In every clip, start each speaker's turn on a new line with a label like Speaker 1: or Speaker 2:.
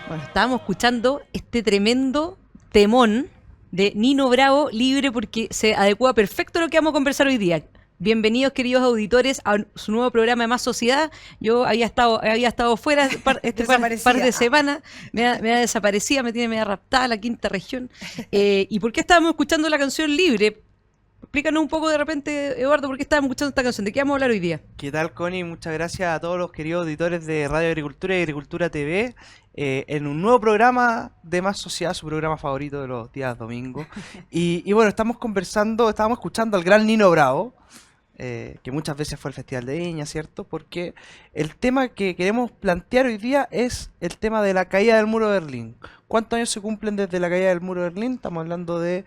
Speaker 1: Bueno, estábamos escuchando este tremendo temón de Nino Bravo, Libre, porque se adecua perfecto a lo que vamos a conversar hoy día. Bienvenidos, queridos auditores, a su nuevo programa de Más Sociedad. Yo había estado fuera par de semanas, me ha desaparecido, me tiene media raptada la quinta región. ¿Y por qué estábamos escuchando la canción Libre? Explícanos un poco de repente, Eduardo, por qué estábamos escuchando esta canción. ¿De qué vamos a hablar hoy día?
Speaker 2: ¿Qué tal, Connie? Muchas gracias a todos los queridos auditores de Radio Agricultura y Agricultura TV en un nuevo programa de Más Sociedad, su programa favorito de los días domingos. Y bueno, estábamos escuchando al gran Nino Bravo, que muchas veces fue el Festival de Viña, ¿cierto? Porque el tema que queremos plantear hoy día es el tema de la caída del muro de Berlín. ¿Cuántos años se cumplen desde la caída del muro de Berlín? Estamos hablando de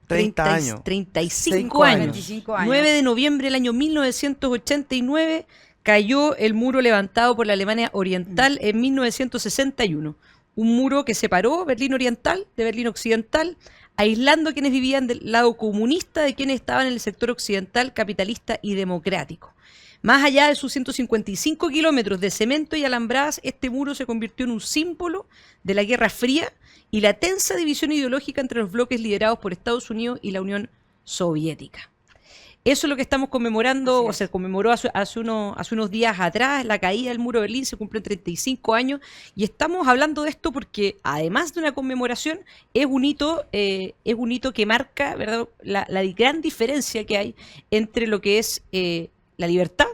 Speaker 2: 30 años.
Speaker 1: 35 años.
Speaker 3: 25 años.
Speaker 1: 9 de noviembre del año 1989 cayó el muro levantado por la Alemania Oriental en 1961. Un muro que separó Berlín Oriental de Berlín Occidental, aislando a quienes vivían del lado comunista de quienes estaban en el sector occidental capitalista y democrático. Más allá de sus 155 kilómetros de cemento y alambradas, este muro se convirtió en un símbolo de la Guerra Fría y la tensa división ideológica entre los bloques liderados por Estados Unidos y la Unión Soviética. Eso es lo que estamos conmemorando, o se conmemoró hace unos días atrás, la caída del muro de Berlín, se cumplen 35 años, y estamos hablando de esto porque, además de una conmemoración, es un hito que marca, ¿verdad?, la gran diferencia que hay entre lo que es la libertad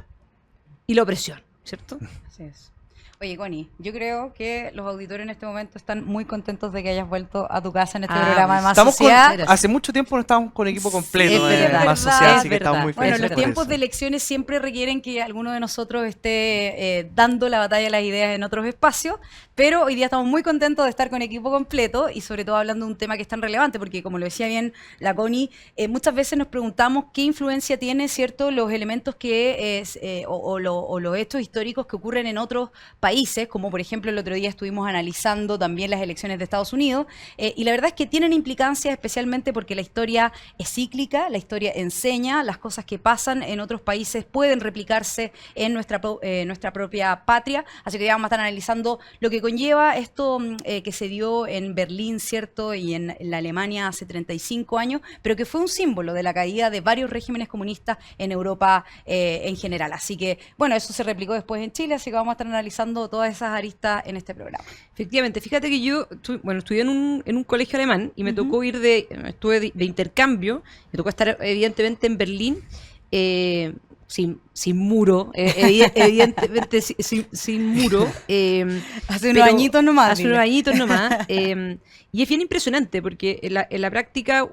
Speaker 1: y la opresión, ¿cierto?
Speaker 3: Así es. Oye, Connie, yo creo que los auditores en este momento están muy contentos de que hayas vuelto a tu casa en este programa de Más Sociedad.
Speaker 2: Hace mucho tiempo no estábamos con equipo completo
Speaker 3: es
Speaker 2: de
Speaker 3: verdad,
Speaker 2: Más Sociedad, así que
Speaker 1: verdad.
Speaker 2: estamos muy
Speaker 3: Bueno,
Speaker 2: felices
Speaker 3: los
Speaker 2: por
Speaker 3: tiempos
Speaker 2: eso.
Speaker 3: de elecciones siempre requieren que alguno de nosotros esté dando la batalla de las ideas en otros espacios, pero hoy día estamos muy contentos de estar con equipo completo y sobre todo hablando de un tema que es tan relevante, porque como lo decía bien la Connie, muchas veces nos preguntamos qué influencia tiene, ¿cierto?, los elementos que o los hechos históricos que ocurren en otros países, como por ejemplo el otro día estuvimos analizando también las elecciones de Estados Unidos, y la verdad es que tienen implicancias especialmente porque la historia es cíclica, la historia enseña, las cosas que pasan en otros países pueden replicarse en nuestra propia patria, así que ya vamos a estar analizando lo que conlleva esto que se dio en Berlín, ¿cierto?, y en la Alemania hace 35 años, pero que fue un símbolo de la caída de varios regímenes comunistas en Europa en general. Así que, bueno, eso se replicó después en Chile, así que vamos a estar analizando todas esas aristas en este programa.
Speaker 1: Efectivamente, fíjate que yo estudié en un colegio alemán y me tocó estuve de intercambio, me tocó estar evidentemente en Berlín, sin muro, evidentemente sin muro.
Speaker 3: Hace unos añitos nomás.
Speaker 1: Hace unos añitos nomás. Y es bien impresionante porque en la práctica,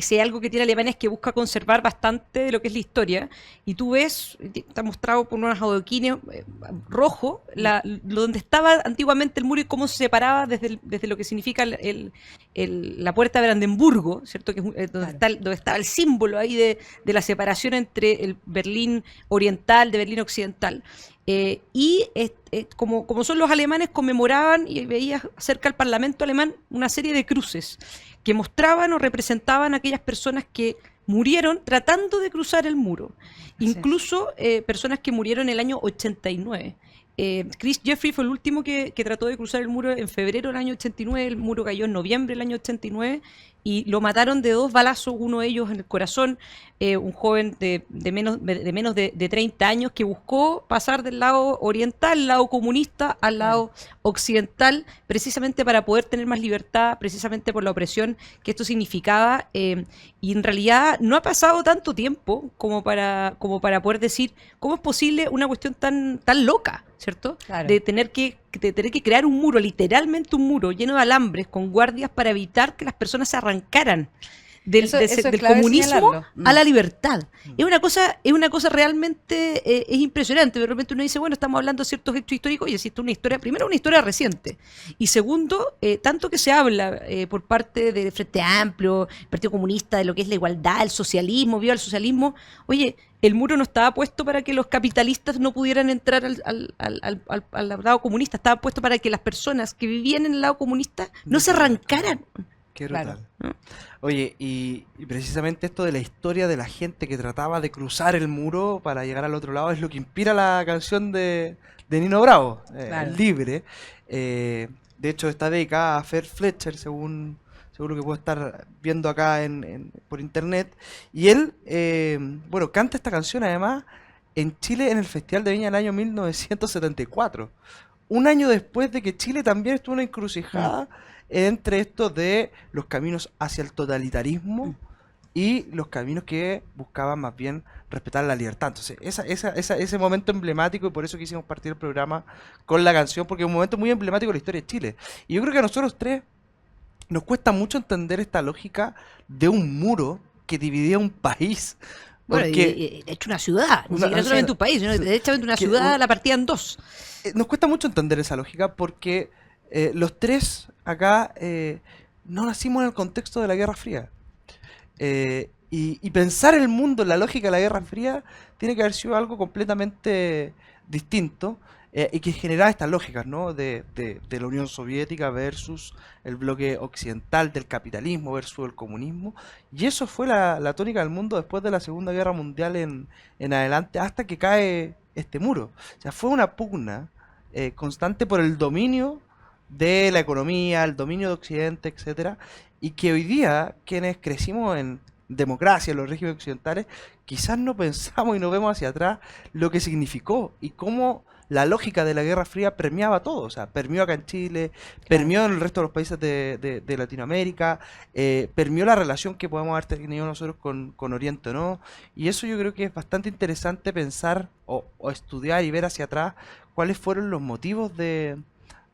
Speaker 1: si hay algo que tiene Alemania es que busca conservar bastante de lo que es la historia. Y tú ves, está mostrado por unos adoquines rojos, donde estaba antiguamente el muro y cómo se separaba desde lo que significa la puerta de Brandenburgo, ¿cierto?, que es donde estaba el símbolo ahí de la separación entre el Berlín oriental de Berlín occidental. Como son los alemanes, conmemoraban y veías cerca al Parlamento alemán una serie de cruces que mostraban o representaban a aquellas personas que murieron tratando de cruzar el muro. Incluso personas que murieron en el año 89. Chris Jeffrey fue el último que trató de cruzar el muro en febrero del año 89, el muro cayó en noviembre del año 89 y lo mataron de 2 balazos, uno de ellos en el corazón, un joven de menos de 30 años que buscó pasar del lado oriental, el lado comunista, al lado occidental, precisamente para poder tener más libertad, precisamente por la opresión que esto significaba, y en realidad no ha pasado tanto tiempo como para poder decir cómo es posible una cuestión tan loca, ¿cierto?
Speaker 3: Claro.
Speaker 1: De tener que crear un muro, literalmente un muro lleno de alambres con guardias para evitar que las personas se arrancaran del comunismo a la libertad. Es una cosa realmente es impresionante. De repente uno dice, bueno, estamos hablando de ciertos hechos históricos, y existe una historia, primero una historia reciente, y segundo, tanto que se habla por parte del Frente Amplio, el Partido Comunista, de lo que es la igualdad, el socialismo, viva el socialismo. Oye, el muro no estaba puesto para que los capitalistas no pudieran entrar al lado comunista, estaba puesto para que las personas que vivían en el lado comunista no se arrancaran.
Speaker 2: Qué
Speaker 3: Claro.
Speaker 2: brutal. Oye, y precisamente esto de la historia de la gente que trataba de cruzar el muro para llegar al otro lado es lo que inspira la canción de Nino Bravo,
Speaker 3: Claro.
Speaker 2: Libre. De hecho, está dedicada a Fer Fletcher, según lo que puedo estar viendo acá por internet. Y él, bueno, canta esta canción además en Chile en el Festival de Viña del año 1974. Un año después de que Chile también estuvo en una encrucijada entre estos de los caminos hacia el totalitarismo y los caminos que buscaban más bien respetar la libertad. Entonces, ese momento emblemático, y por eso quisimos partir el programa con la canción, porque es un momento muy emblemático de la historia de Chile. Y yo creo que a nosotros tres nos cuesta mucho entender esta lógica de un muro que dividía un país.
Speaker 1: Bueno,
Speaker 2: Porque
Speaker 1: de hecho una ciudad, ni
Speaker 2: Una-
Speaker 1: siquiera solamente un país, sino que derechamente una
Speaker 2: que
Speaker 1: ciudad
Speaker 2: un-
Speaker 1: la partía en dos.
Speaker 2: nos cuesta mucho entender esa lógica porque los tres acá no nacimos en el contexto de la Guerra Fría. Y pensar el mundo en la lógica de la Guerra Fría tiene que haber sido algo completamente distinto y que generaba estas lógicas, ¿no? De la Unión Soviética versus el bloque occidental, del capitalismo versus el comunismo. Y eso fue la tónica del mundo después de la Segunda Guerra Mundial en adelante, hasta que cae este muro. O sea, fue una pugna constante por el dominio de la economía, el dominio de Occidente, etcétera, y que hoy día quienes crecimos en democracia, en los regímenes occidentales, quizás no pensamos y no vemos hacia atrás lo que significó y cómo la lógica de la Guerra Fría permeaba todo, o sea, permeó acá en Chile, permeó en el resto de los países de Latinoamérica, permeó la relación que podemos haber tenido nosotros con Oriente, ¿no? Y eso yo creo que es bastante interesante pensar o estudiar y ver hacia atrás cuáles fueron los motivos de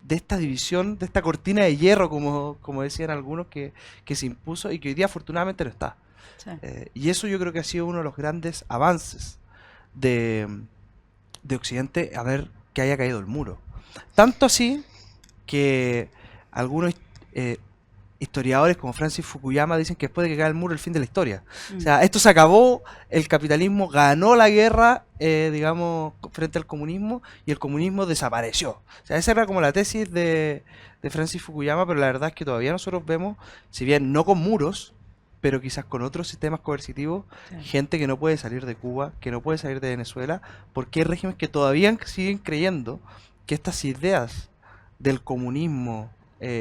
Speaker 2: esta división, de esta cortina de hierro, como decían algunos, que se impuso y que hoy día afortunadamente no está.
Speaker 3: Sí.
Speaker 2: Y eso yo creo que ha sido uno de los grandes avances de, de Occidente, a ver que haya caído el muro. Tanto así que algunos historiadores como Francis Fukuyama dicen que después de que cae el muro el fin de la historia. O sea, esto se acabó, el capitalismo ganó la guerra, digamos, frente al comunismo, y el comunismo desapareció. O sea, esa era como la tesis de Francis Fukuyama, pero la verdad es que todavía nosotros vemos, si bien no con muros, pero quizás con otros sistemas coercitivos,
Speaker 3: Claro.
Speaker 2: gente que no puede salir de Cuba, que no puede salir de Venezuela, porque hay regímenes que todavía siguen creyendo que estas ideas del comunismo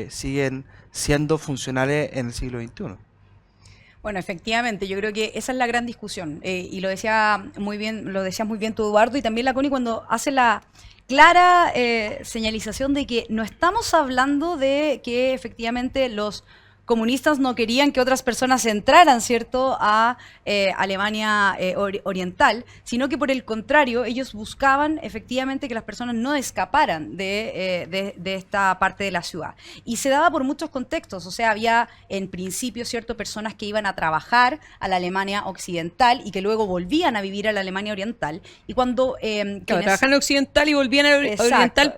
Speaker 2: siguen siendo funcionales en el siglo XXI.
Speaker 3: Bueno, efectivamente, yo creo que esa es la gran discusión. Y lo decía muy bien, lo decías muy bien tú, Eduardo, y también la Connie cuando hace la clara señalización de que no estamos hablando de que efectivamente los comunistas no querían que otras personas entraran, ¿cierto?, a Alemania Oriental, sino que por el contrario, ellos buscaban efectivamente que las personas no escaparan de esta parte de la ciudad. Y se daba por muchos contextos, o sea, había en principio, ¿cierto?, personas que iban a trabajar a la Alemania Occidental y que luego volvían a vivir a la Alemania Oriental. Y cuando...
Speaker 1: Claro,
Speaker 3: quienes-
Speaker 1: trabajaban en occidental y volvían a
Speaker 3: Exacto.
Speaker 1: oriental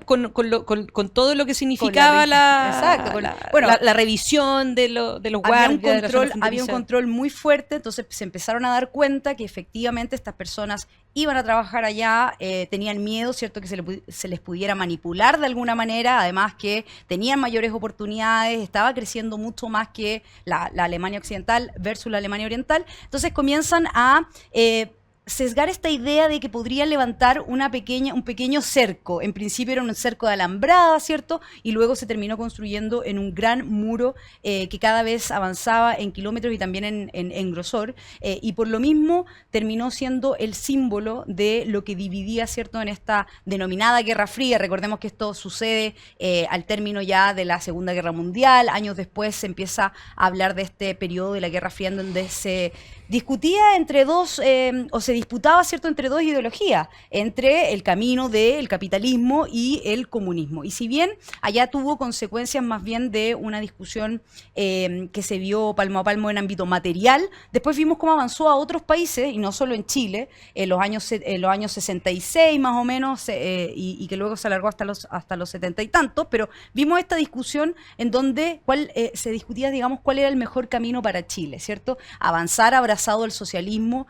Speaker 1: con todo lo que significaba
Speaker 3: Exacto, bueno,
Speaker 1: la revisión de los
Speaker 3: había un
Speaker 1: guardias, de la zona
Speaker 3: control, había un
Speaker 1: fronteriza.
Speaker 3: control muy fuerte, entonces se empezaron a dar cuenta que efectivamente estas personas iban a trabajar allá, tenían miedo, ¿cierto?, que se les pudiera manipular de alguna manera, además que tenían mayores oportunidades, estaba creciendo mucho más que la Alemania Occidental versus la Alemania Oriental, entonces comienzan a... sesgar esta idea de que podrían levantar un pequeño cerco. En principio era un cerco de alambrada, ¿cierto? Y luego se terminó construyendo en un gran muro que cada vez avanzaba en kilómetros y también en grosor. Y por lo mismo terminó siendo el símbolo de lo que dividía, ¿cierto?, en esta denominada Guerra Fría. Recordemos que esto sucede al término ya de la Segunda Guerra Mundial. Años después se empieza a hablar de este periodo de la Guerra Fría en donde se discutía entre dos, o se disputaba, ¿cierto?, entre dos ideologías, entre el camino del capitalismo y el comunismo. Y si bien allá tuvo consecuencias más bien de una discusión que se vio palmo a palmo en ámbito material, después vimos cómo avanzó a otros países, y no solo en Chile, en los años 66 más o menos, y que luego se alargó hasta los 70 y tantos, pero vimos esta discusión en donde se discutía, digamos, cuál era el mejor camino para Chile, ¿cierto? Avanzar abrazado al socialismo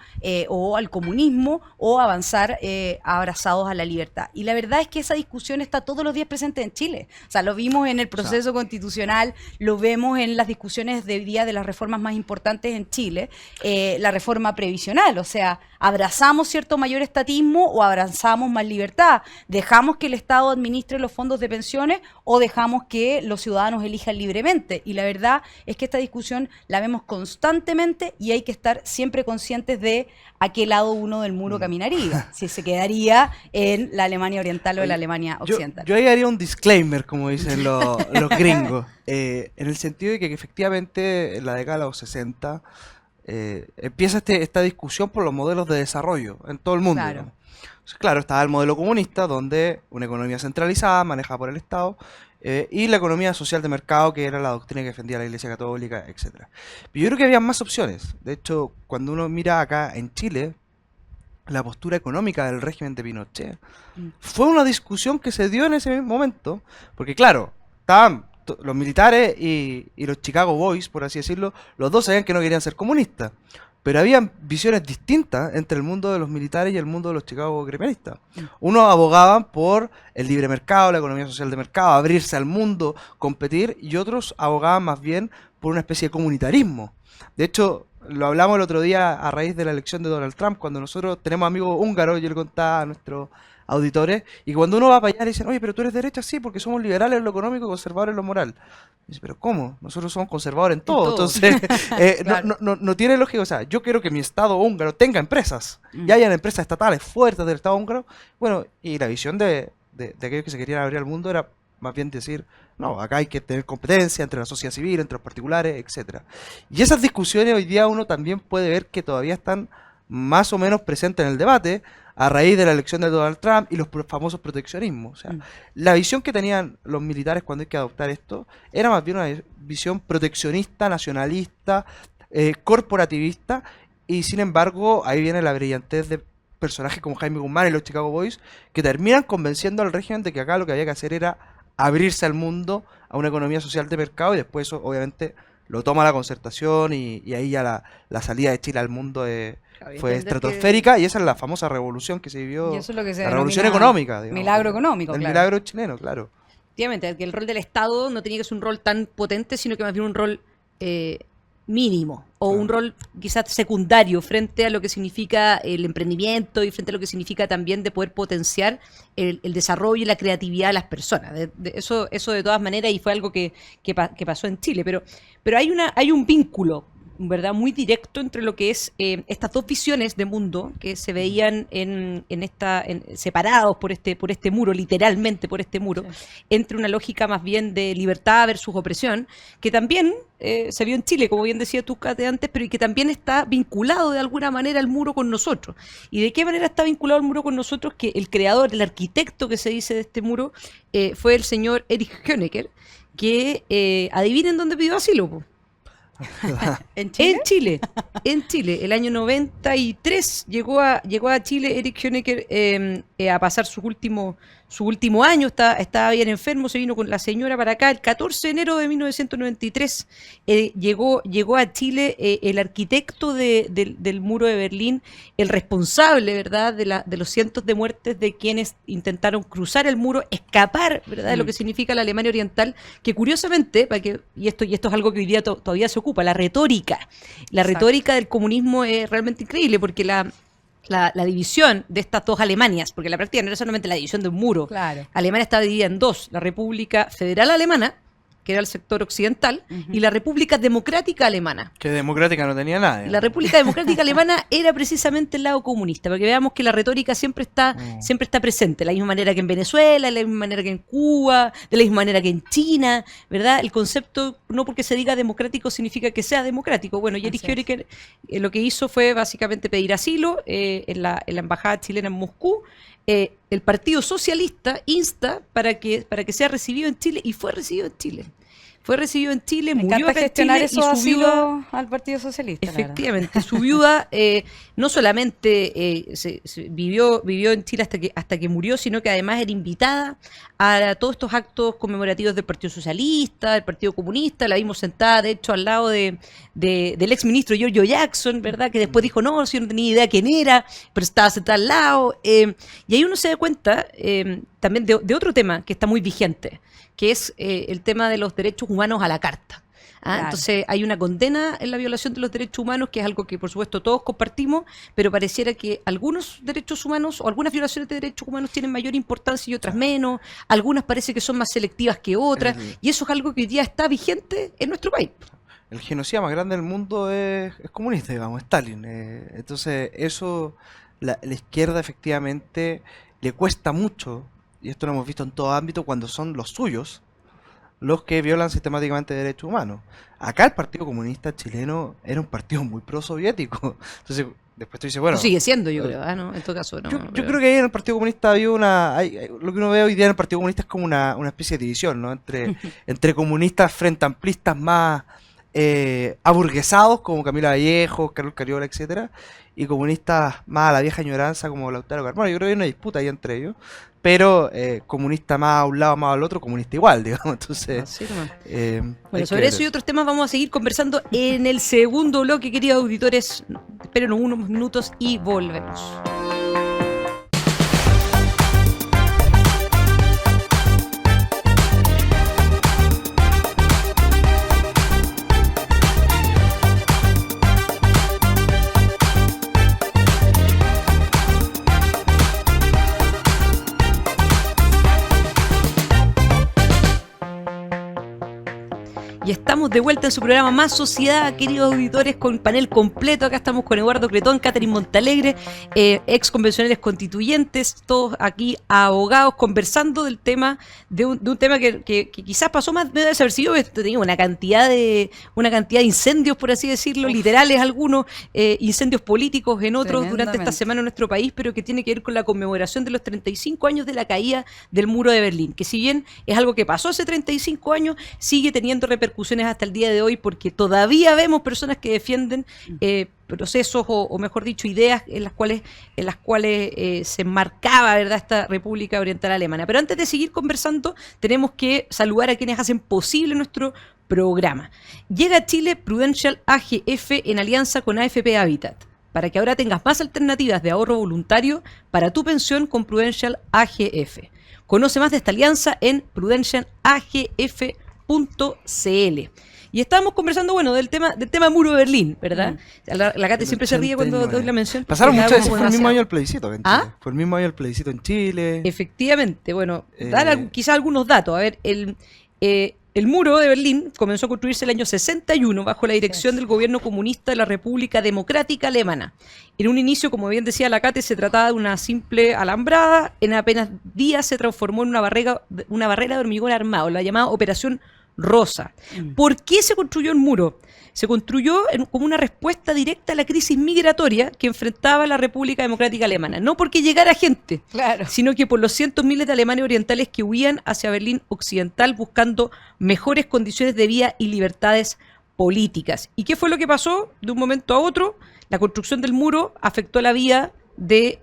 Speaker 3: o al comunismo o avanzar abrazados a la libertad. Y la verdad es que esa discusión está todos los días presente en Chile. O sea, lo vimos en el proceso constitucional, lo vemos en las discusiones de hoy día de las reformas más importantes en Chile, la reforma previsional, o sea, abrazamos cierto mayor estatismo o abrazamos más libertad, dejamos que el Estado administre los fondos de pensiones o dejamos que los ciudadanos elijan libremente. Y la verdad es que esta discusión la vemos constantemente y hay que estar siempre conscientes de a qué lado uno del muro caminaría, si se quedaría en la Alemania oriental o en la Alemania occidental.
Speaker 2: Yo ahí haría un disclaimer, como dicen los gringos, en el sentido de que efectivamente en la década de los 60 empieza esta discusión por los modelos de desarrollo en todo el mundo.
Speaker 3: Claro.
Speaker 2: Digamos. Entonces, claro, estaba el modelo comunista, donde una economía centralizada, manejada por el Estado, y la economía social de mercado, que era la doctrina que defendía la Iglesia Católica, etcétera. Pero yo creo que había más opciones. De hecho, cuando uno mira acá en Chile, la postura económica del régimen de Pinochet fue una discusión que se dio en ese mismo momento, porque claro, estaban los militares y los Chicago Boys, por así decirlo, los dos sabían que no querían ser comunistas, pero había visiones distintas entre el mundo de los militares y el mundo de los Chicago gremialistas. Unos abogaban por el libre mercado, la economía social de mercado, abrirse al mundo, competir, y otros abogaban más bien por una especie de comunitarismo. De hecho, lo hablamos el otro día a raíz de la elección de Donald Trump, cuando nosotros tenemos amigos húngaros, yo le contaba a nuestros auditores, y cuando uno va para allá le dicen, oye, pero tú eres derecha, sí, porque somos liberales en lo económico y conservadores en lo moral. Y dice, pero ¿cómo? Nosotros somos conservadores en todo. Entonces,
Speaker 3: Claro.
Speaker 2: no tiene lógica. O sea, yo quiero que mi Estado húngaro tenga empresas, y hayan empresas estatales fuertes del Estado húngaro. Bueno, y la visión de aquellos que se querían abrir al mundo era más bien decir, no, acá hay que tener competencia entre la sociedad civil, entre los particulares, etcétera. Y esas discusiones hoy día uno también puede ver que todavía están más o menos presentes en el debate a raíz de la elección de Donald Trump y los famosos proteccionismos. O sea, la visión que tenían los militares cuando hay que adoptar esto era más bien una visión proteccionista, nacionalista, corporativista, y sin embargo ahí viene la brillantez de personajes como Jaime Guzmán y los Chicago Boys, que terminan convenciendo al régimen de que acá lo que había que hacer era abrirse al mundo, a una economía social de mercado, y después eso obviamente lo toma la Concertación, y ahí ya la salida de Chile al mundo fue estratosférica, y esa es la famosa revolución que se vivió,
Speaker 3: Y eso es lo que se
Speaker 2: la revolución
Speaker 3: denomina
Speaker 2: económica, digamos,
Speaker 3: milagro económico,
Speaker 2: el
Speaker 3: claro.
Speaker 2: milagro chileno, claro.
Speaker 1: Efectivamente, que el rol del Estado no tenía que ser un rol tan potente, sino que más bien un rol mínimo o
Speaker 2: Claro.
Speaker 1: un rol quizás secundario frente a lo que significa el emprendimiento y frente a lo que significa también de poder potenciar el desarrollo y la creatividad de las personas. Eso de todas maneras, y fue algo que pasó en Chile, pero hay un vínculo, ¿verdad?, muy directo entre lo que es estas dos visiones de mundo que se veían separados por este muro, literalmente por este muro, entre una lógica más bien de libertad versus opresión, que también se vio en Chile, como bien decía tú, Kate, antes, pero y que también está vinculado de alguna manera al muro con nosotros. ¿Y de qué manera está vinculado al muro con nosotros? Que el creador, el arquitecto que se dice de este muro, fue el señor Erich Honecker, que adivinen dónde pidió asilo, po.
Speaker 3: ¿En Chile?
Speaker 1: En Chile, el año 93 llegó a Chile Erich Honecker a pasar su último año, estaba bien enfermo, se vino con la señora para acá, el 14 de enero de 1993 llegó a Chile el arquitecto del muro de Berlín, el responsable, ¿verdad?, de los cientos de muertes de quienes intentaron cruzar el muro, escapar, ¿verdad?, de lo que significa la Alemania Oriental, que curiosamente, y esto es algo que hoy día todavía se ocupa, la retórica del comunismo es realmente increíble, porque la división de estas dos Alemanias, porque la práctica no era solamente la división de un muro.
Speaker 3: Claro.
Speaker 1: Alemania estaba dividida en dos: la República Federal Alemana, que era el sector occidental, y la República Democrática Alemana.
Speaker 2: Que democrática no tenía nada.
Speaker 1: La República Democrática Alemana era precisamente el lado comunista, porque veamos que la retórica siempre está presente, de la misma manera que en Venezuela, de la misma manera que en Cuba, de la misma manera que en China, ¿verdad? El concepto, no porque se diga democrático significa que sea democrático. Bueno, y Erich Honecker lo que hizo fue básicamente pedir asilo en la embajada chilena en Moscú. El Partido Socialista insta para que sea recibido en Chile, y fue recibido en Chile. fue recibido en Chile,
Speaker 3: Me
Speaker 1: murió
Speaker 3: encanta
Speaker 1: acá en
Speaker 3: gestionar
Speaker 1: Chile
Speaker 3: esos
Speaker 1: y su viuda,
Speaker 3: asilos al Partido Socialista. la verdad.
Speaker 1: efectivamente, su viuda no solamente vivió en Chile hasta que murió, sino que además era invitada a todos estos actos conmemorativos del Partido Socialista, del Partido Comunista. La vimos sentada, de hecho, al lado del exministro Giorgio Jackson, ¿verdad? Que después dijo, no, si yo no tenía idea quién era, pero estaba sentada al lado. Y ahí uno se da cuenta también de otro tema que está muy vigente, que es el tema de los derechos humanos a la carta.
Speaker 3: Claro.
Speaker 1: Entonces hay una condena en la violación de los derechos humanos, que es algo que por supuesto todos compartimos, pero pareciera que algunos derechos humanos o algunas violaciones de derechos humanos tienen mayor importancia y otras menos, algunas parece que son más selectivas que otras, y eso es algo que hoy día está vigente en nuestro país.
Speaker 2: El genocida más grande del mundo es comunista, digamos, Stalin. Entonces, eso, la izquierda efectivamente le cuesta mucho, y esto lo hemos visto en todo ámbito, cuando son los suyos los que violan sistemáticamente derechos humanos. Acá el Partido Comunista Chileno era un partido muy pro-soviético. Entonces, después tú dices, bueno...
Speaker 1: Lo sigue siendo, yo creo, ¿no? En todo caso, no.
Speaker 2: Yo creo que ahí en el Partido Comunista había lo que uno ve hoy día en el Partido Comunista es como una especie de división, ¿no? Entre comunistas frente amplistas más aburguesados, como Camilo Vallejo, Carlos Cariola, etcétera, y comunistas más a la vieja añoranza, como Lautaro Carmona. Yo creo que hay una disputa ahí entre ellos, pero comunista más a un lado, más al otro, comunista igual, digamos. Entonces,
Speaker 1: Así nomás.
Speaker 2: hay
Speaker 1: Bueno,
Speaker 2: que
Speaker 1: sobre
Speaker 2: ver
Speaker 1: eso y otros temas vamos a seguir conversando en el segundo bloque, queridos auditores. Espérenos unos minutos y volvemos. Y estamos de vuelta en su programa Más Sociedad, queridos auditores, con panel completo. Acá estamos con Eduardo Cretón, Catherine Montalegre, ex convencionales constituyentes, todos aquí abogados, conversando del tema, de un tema que quizás pasó más desapercibido. Tenía una cantidad de incendios, por así decirlo, literales algunos, incendios políticos en otros durante esta semana en nuestro país, pero que tiene que ver con la conmemoración de los 35 años de la caída del muro de Berlín, que si bien es algo que pasó hace 35 años, sigue teniendo repercusiones hasta el día de hoy, porque todavía vemos personas que defienden procesos o mejor dicho ideas en las cuales se enmarcaba, ¿verdad?, esta República Oriental Alemana. Pero antes de seguir conversando, tenemos que saludar a quienes hacen posible nuestro programa. Llega a Chile Prudential AGF en alianza con AFP Habitat, para que ahora tengas más alternativas de ahorro voluntario para tu pensión con Prudential AGF. Conoce más de esta alianza en prudentialagf.cl. Y estábamos conversando, bueno, del tema muro de Berlín, ¿verdad? La Cate siempre se ríe cuando doy la mención.
Speaker 2: Pasaron muchas veces, fue el mismo
Speaker 1: demasiado.
Speaker 2: año el plebiscito en Chile.
Speaker 1: ¿Ah?
Speaker 2: Fue el mismo año el plebiscito en Chile.
Speaker 1: Efectivamente, bueno, dar quizás algunos datos. A ver, el muro de Berlín comenzó a construirse el año 61 bajo la dirección del gobierno comunista de la República Democrática Alemana. En un inicio, como bien decía la Cate, se trataba de una simple alambrada. En apenas días se transformó en una barrera de hormigón armado, la llamada Operación Rosa. ¿Por qué se construyó el muro? Se construyó como una respuesta directa a la crisis migratoria que enfrentaba la República Democrática Alemana. No porque llegara gente,
Speaker 3: Claro.
Speaker 1: sino que por los cientos miles de alemanes orientales que huían hacia Berlín Occidental buscando mejores condiciones de vida y libertades políticas. ¿Y qué fue lo que pasó? De un momento a otro, la construcción del muro afectó la vida de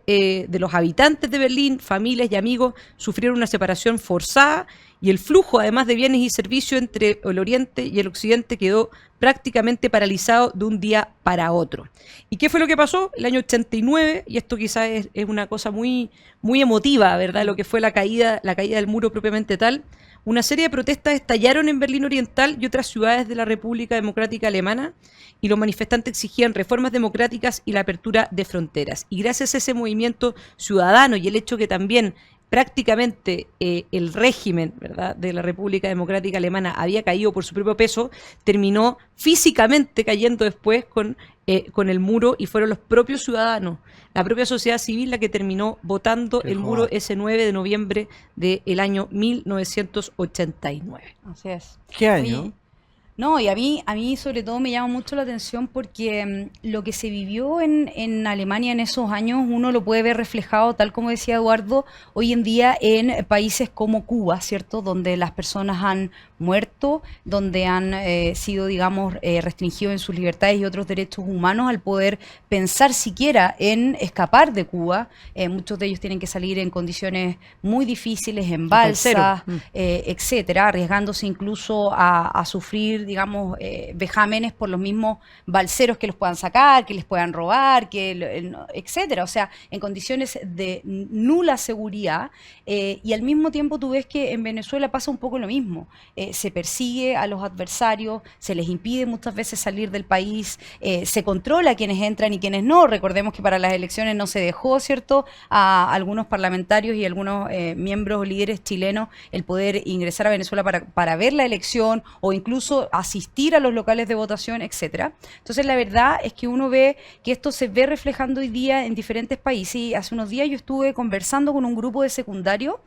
Speaker 1: los habitantes de Berlín, familias y amigos sufrieron una separación forzada, y el flujo, además de bienes y servicios entre el oriente y el occidente, quedó prácticamente paralizado de un día para otro. ¿Y qué fue lo que pasó? El año 89, y esto quizás es una cosa muy, muy emotiva, ¿verdad?, lo que fue la caída del muro propiamente tal. Una serie de protestas estallaron en Berlín Oriental y otras ciudades de la República Democrática Alemana, y los manifestantes exigían reformas democráticas y la apertura de fronteras. Y gracias a ese movimiento ciudadano y el hecho que también prácticamente el régimen, ¿verdad?, de la República Democrática Alemana había caído por su propio peso, terminó físicamente cayendo después con el muro, y fueron los propios ciudadanos, la propia sociedad civil, la que terminó votando el muro ese 9 de noviembre del año 1989.
Speaker 3: Así es.
Speaker 2: ¿Qué año?
Speaker 3: No, y a mí sobre todo me llama mucho la atención porque lo que se vivió en Alemania en esos años, uno lo puede ver reflejado, tal como decía Eduardo, hoy en día en países como Cuba, ¿cierto? Donde las personas han muerto, donde han sido, digamos, restringidos en sus libertades y otros derechos humanos al poder pensar siquiera en escapar de Cuba. Muchos de ellos tienen que salir en condiciones muy difíciles, en balsas, etcétera, arriesgándose incluso a sufrir, digamos, vejámenes por los mismos balseros que los puedan sacar, que les puedan robar, etcétera. O sea, en condiciones de nula seguridad. Y al mismo tiempo tú ves que en Venezuela pasa un poco lo mismo. Se persigue a los adversarios, se les impide muchas veces salir del país, se controla a quienes entran y quienes no. Recordemos que para las elecciones no se dejó, ¿cierto?, a algunos parlamentarios y algunos miembros o líderes chilenos el poder ingresar a Venezuela para ver la elección o incluso asistir a los locales de votación, etcétera. Entonces la verdad es que uno ve que esto se ve reflejando hoy día en diferentes países. Y hace unos días yo estuve conversando con un grupo de secundario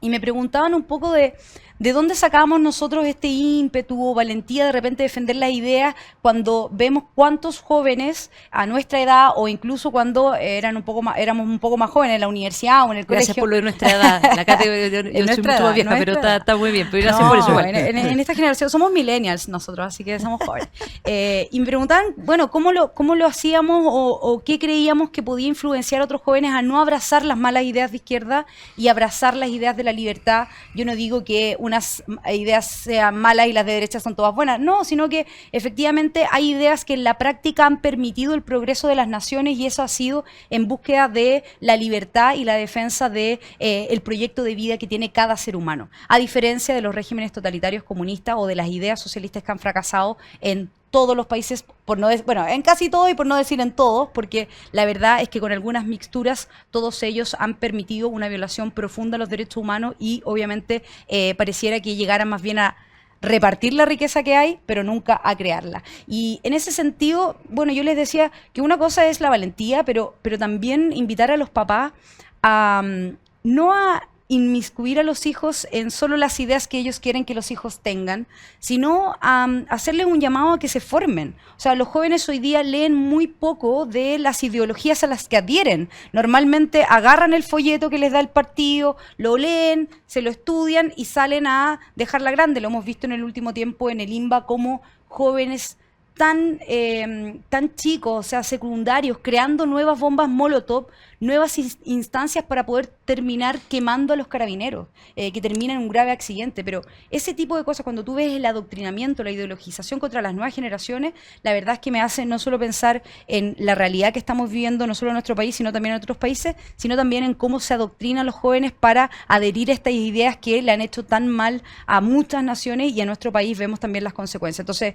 Speaker 3: y me preguntaban un poco de dónde sacábamos nosotros este ímpetu o valentía de repente defender las ideas cuando vemos cuántos jóvenes a nuestra edad o incluso cuando éramos un poco más jóvenes en la universidad o en el
Speaker 1: Gracias
Speaker 3: colegio.
Speaker 1: por lo de nuestra edad. La Cate, yo soy
Speaker 3: nuestra
Speaker 1: mucho
Speaker 3: edad,
Speaker 1: más vieja, pero
Speaker 3: nuestra
Speaker 1: está muy bien. Pero gracias
Speaker 3: No,
Speaker 1: por eso igual.
Speaker 3: en esta generación somos millennials nosotros, así que somos jóvenes. Y me preguntaban, bueno, ¿cómo lo hacíamos o qué creíamos que podía influenciar a otros jóvenes a no abrazar las malas ideas de izquierda y abrazar las ideas de la libertad? Yo no digo que unas ideas sean malas y las de derecha son todas buenas, no, sino que efectivamente hay ideas que en la práctica han permitido el progreso de las naciones y eso ha sido en búsqueda de la libertad y la defensa de el proyecto de vida que tiene cada ser humano, a diferencia de los regímenes totalitarios comunistas o de las ideas socialistas que han fracasado en todos los países, bueno, en casi todos y por no decir en todos, porque la verdad es que con algunas mixturas todos ellos han permitido una violación profunda de los derechos humanos y obviamente pareciera que llegaran más bien a repartir la riqueza que hay, pero nunca a crearla. Y en ese sentido, bueno, yo les decía que una cosa es la valentía, pero también invitar a los papás a no a inmiscuir a los hijos en solo las ideas que ellos quieren que los hijos tengan, sino a hacerles un llamado a que se formen. O sea, los jóvenes hoy día leen muy poco de las ideologías a las que adhieren. Normalmente agarran el folleto que les da el partido, lo leen, se lo estudian y salen a dejarla grande. Lo hemos visto en el último tiempo en el INBA como jóvenes tan chicos, o sea, secundarios, creando nuevas bombas Molotov, nuevas instancias para poder terminar quemando a los carabineros, que terminan en un grave accidente. Pero ese tipo de cosas, cuando tú ves el adoctrinamiento, la ideologización contra las nuevas generaciones, la verdad es que me hace no solo pensar en la realidad que estamos viviendo, no solo en nuestro país, sino también en otros países, sino también en cómo se adoctrina a los jóvenes para adherir a estas ideas que le han hecho tan mal a muchas naciones y a nuestro país vemos también las consecuencias. Entonces,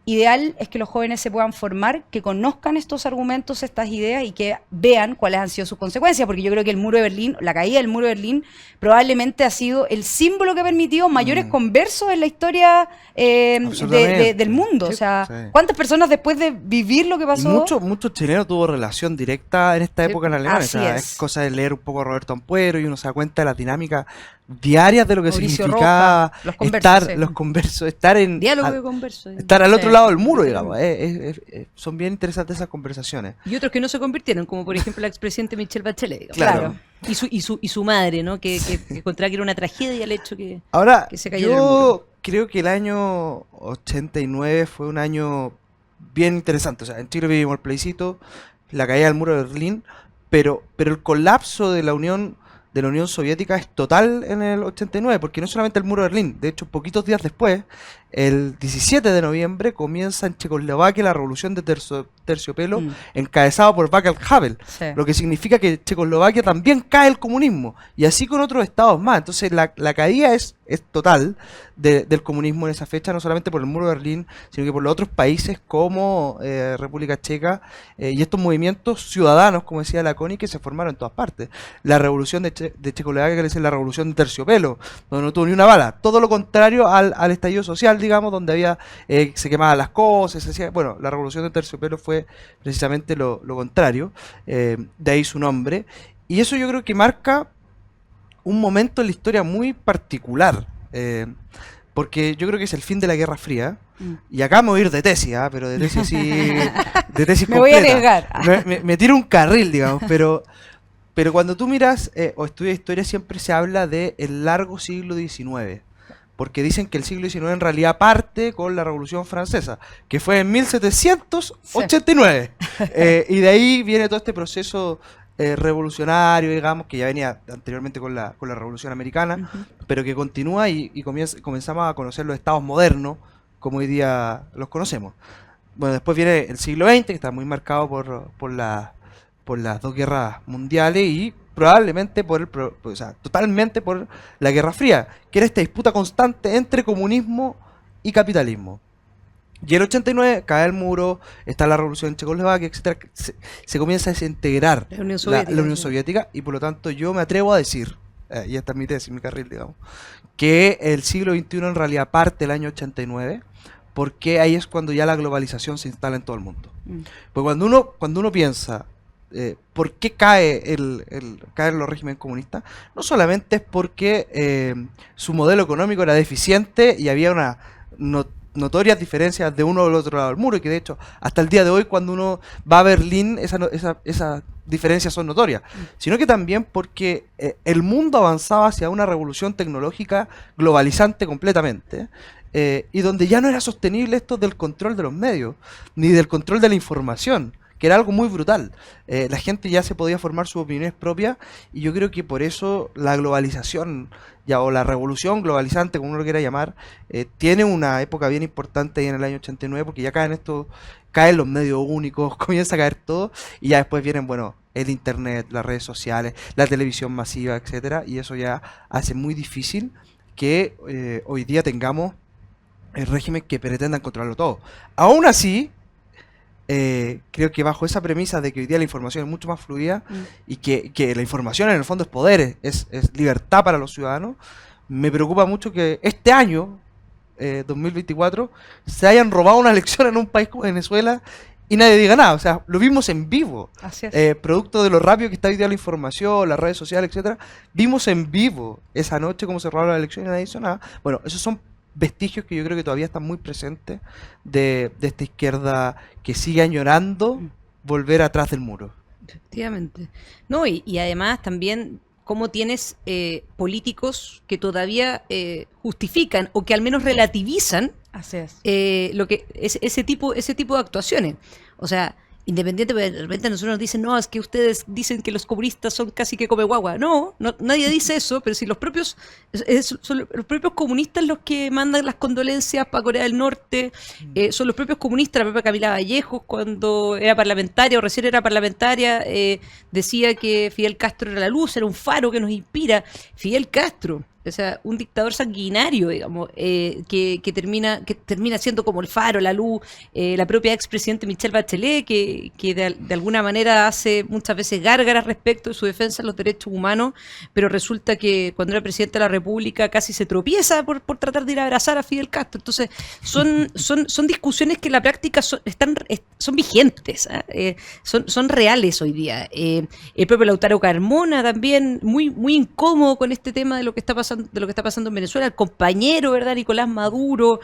Speaker 3: ideal es que los jóvenes se puedan formar, que conozcan estos argumentos, estas ideas y que vean cuáles han sido sus consecuencias, porque yo creo que el muro de Berlín, la caída del muro de Berlín, probablemente ha sido el símbolo que ha permitido mayores conversos en la historia del mundo.
Speaker 2: Sí,
Speaker 3: o sea,
Speaker 2: sí.
Speaker 3: ¿cuántas personas después de vivir lo que pasó?
Speaker 2: Muchos chilenos tuvo relación directa en esta época en Alemania.
Speaker 3: así
Speaker 2: O sea,
Speaker 3: es.
Speaker 2: es cosa de leer un poco a Roberto Ampuero y uno se da cuenta de las dinámicas diarias de lo que
Speaker 3: Mauricio
Speaker 2: significaba
Speaker 3: Rojas, los conversos, sí.
Speaker 2: los conversos, estar en
Speaker 1: Diálogo
Speaker 2: al-
Speaker 1: de converso.
Speaker 2: estar al otro
Speaker 3: Sí.
Speaker 2: lado del muro, digamos. Son bien interesantes esas conversaciones.
Speaker 1: Y otros que no se convirtieron, como por ejemplo la expresidente Michelle Bachelet. Digamos.
Speaker 2: Claro.
Speaker 1: Y su madre, ¿no? Que encontraba que era una tragedia el hecho que...
Speaker 2: Ahora,
Speaker 1: que se cayó en el
Speaker 2: yo
Speaker 1: muro.
Speaker 2: creo que el año 89 fue un año bien interesante. O sea, en Chile vivimos el plebiscito, la caída del muro de Berlín, pero el colapso de la Unión Soviética es total en el 89, porque no solamente el muro de Berlín, de hecho, poquitos días después, el 17 de noviembre, comienza en Checoslovaquia la revolución de terciopelo, encabezada por Václav Havel,
Speaker 3: Sí.
Speaker 2: lo que significa que en Checoslovaquia también cae el comunismo, y así con otros estados más. Entonces la caída es total del comunismo en esa fecha, no solamente por el muro de Berlín, sino que por los otros países como República Checa y estos movimientos ciudadanos, como decía la Connie, que se formaron en todas partes. La revolución de Checoslovaquia, que le dicen la revolución de terciopelo, donde no tuvo ni una bala, todo lo contrario al estallido social, digamos, donde había se quemaban las cosas, bueno, la revolución de terciopelo fue precisamente lo contrario, de ahí su nombre, y eso yo creo que marca un momento en la historia muy particular, porque yo creo que es el fin de la Guerra Fría. Y acá me voy a ir de tesis, pero de tesis así, de tesis
Speaker 3: Me voy a
Speaker 2: completa.
Speaker 3: arriesgar.
Speaker 2: Me tiro un carril, digamos, pero cuando tú miras o estudias historia siempre se habla de el largo siglo XIX. Porque dicen que el siglo XIX en realidad parte con la Revolución Francesa, que fue en 1789. Y de ahí viene todo este proceso revolucionario, digamos, que ya venía anteriormente con la Revolución Americana, pero que continúa y comenzamos a conocer los estados modernos, como hoy día los conocemos. Bueno, después viene el siglo XX, que está muy marcado por las dos guerras mundiales y probablemente o sea, totalmente por la Guerra Fría, que era esta disputa constante entre comunismo y capitalismo. Y en el 89 cae el muro, está la revolución en Checoslovaquia, etcétera, se comienza a desintegrar
Speaker 1: La Unión
Speaker 2: la
Speaker 1: Soviética.
Speaker 2: Unión Soviética y por lo tanto yo me atrevo a decir, y esta es mi tesis, mi carril, digamos, que el siglo XXI en realidad parte el año 89, porque ahí es cuando ya la globalización se instala en todo el mundo. Pues cuando uno piensa por qué caen los regímenes comunistas, no solamente es porque su modelo económico era deficiente y había una notorias diferencias de uno al otro lado del muro, y que de hecho hasta el día de hoy cuando uno va a Berlín esas diferencias son notorias, sino que también porque el mundo avanzaba hacia una revolución tecnológica globalizante completamente. Y donde ya no era sostenible esto del control de los medios, ni del control de la información, que era algo muy brutal. La gente ya se podía formar sus opiniones propias, y yo creo que por eso la globalización, o la revolución globalizante, como uno lo quiera llamar, tiene una época bien importante ahí en el año 89, porque ya caen los medios únicos, comienza a caer todo, y ya después vienen, bueno, el internet, las redes sociales, la televisión masiva, etcétera, y eso ya hace muy difícil que hoy día tengamos el régimen que pretendan controlarlo todo. Aún así, creo que bajo esa premisa de que hoy día la información es mucho más fluida y que la información en el fondo es poder, es libertad para los ciudadanos, me preocupa mucho que este año, 2024, se hayan robado una elección en un país como Venezuela y nadie diga nada. O sea, lo vimos en vivo.
Speaker 3: Así es.
Speaker 2: Producto de lo rápido que está hoy día la información, las redes sociales, etcétera. Vimos en vivo esa noche cómo se robaron la elección y nadie hizo nada. Bueno, esos son vestigios que yo creo que todavía están muy presentes de esta izquierda que sigue añorando volver atrás del muro.
Speaker 1: Efectivamente. No, y además también cómo tienes políticos que todavía justifican o que al menos relativizan
Speaker 3: Así es.
Speaker 1: lo que es ese tipo de actuaciones. O sea, independiente, de repente a nosotros nos dicen, no, es que ustedes dicen que los comunistas son casi que come guagua. No, nadie dice eso, pero si los propios son los propios comunistas los que mandan las condolencias para Corea del Norte, son los propios comunistas, la propia Camila Vallejos, cuando era parlamentaria o recién era parlamentaria, decía que Fidel Castro era la luz, era un faro que nos inspira. Fidel Castro, o sea, un dictador sanguinario, digamos, que termina siendo como el faro, la luz, la propia expresidente Michelle Bachelet, que de alguna manera hace muchas veces gárgaras respecto de su defensa de los derechos humanos, pero resulta que cuando era presidente de la República casi se tropieza por tratar de ir a abrazar a Fidel Castro. Entonces, son discusiones que en la práctica son vigentes, son reales hoy día. El propio Lautaro Carmona también muy, muy incómodo con este tema de lo que está pasando en Venezuela, el compañero, ¿verdad? Nicolás Maduro,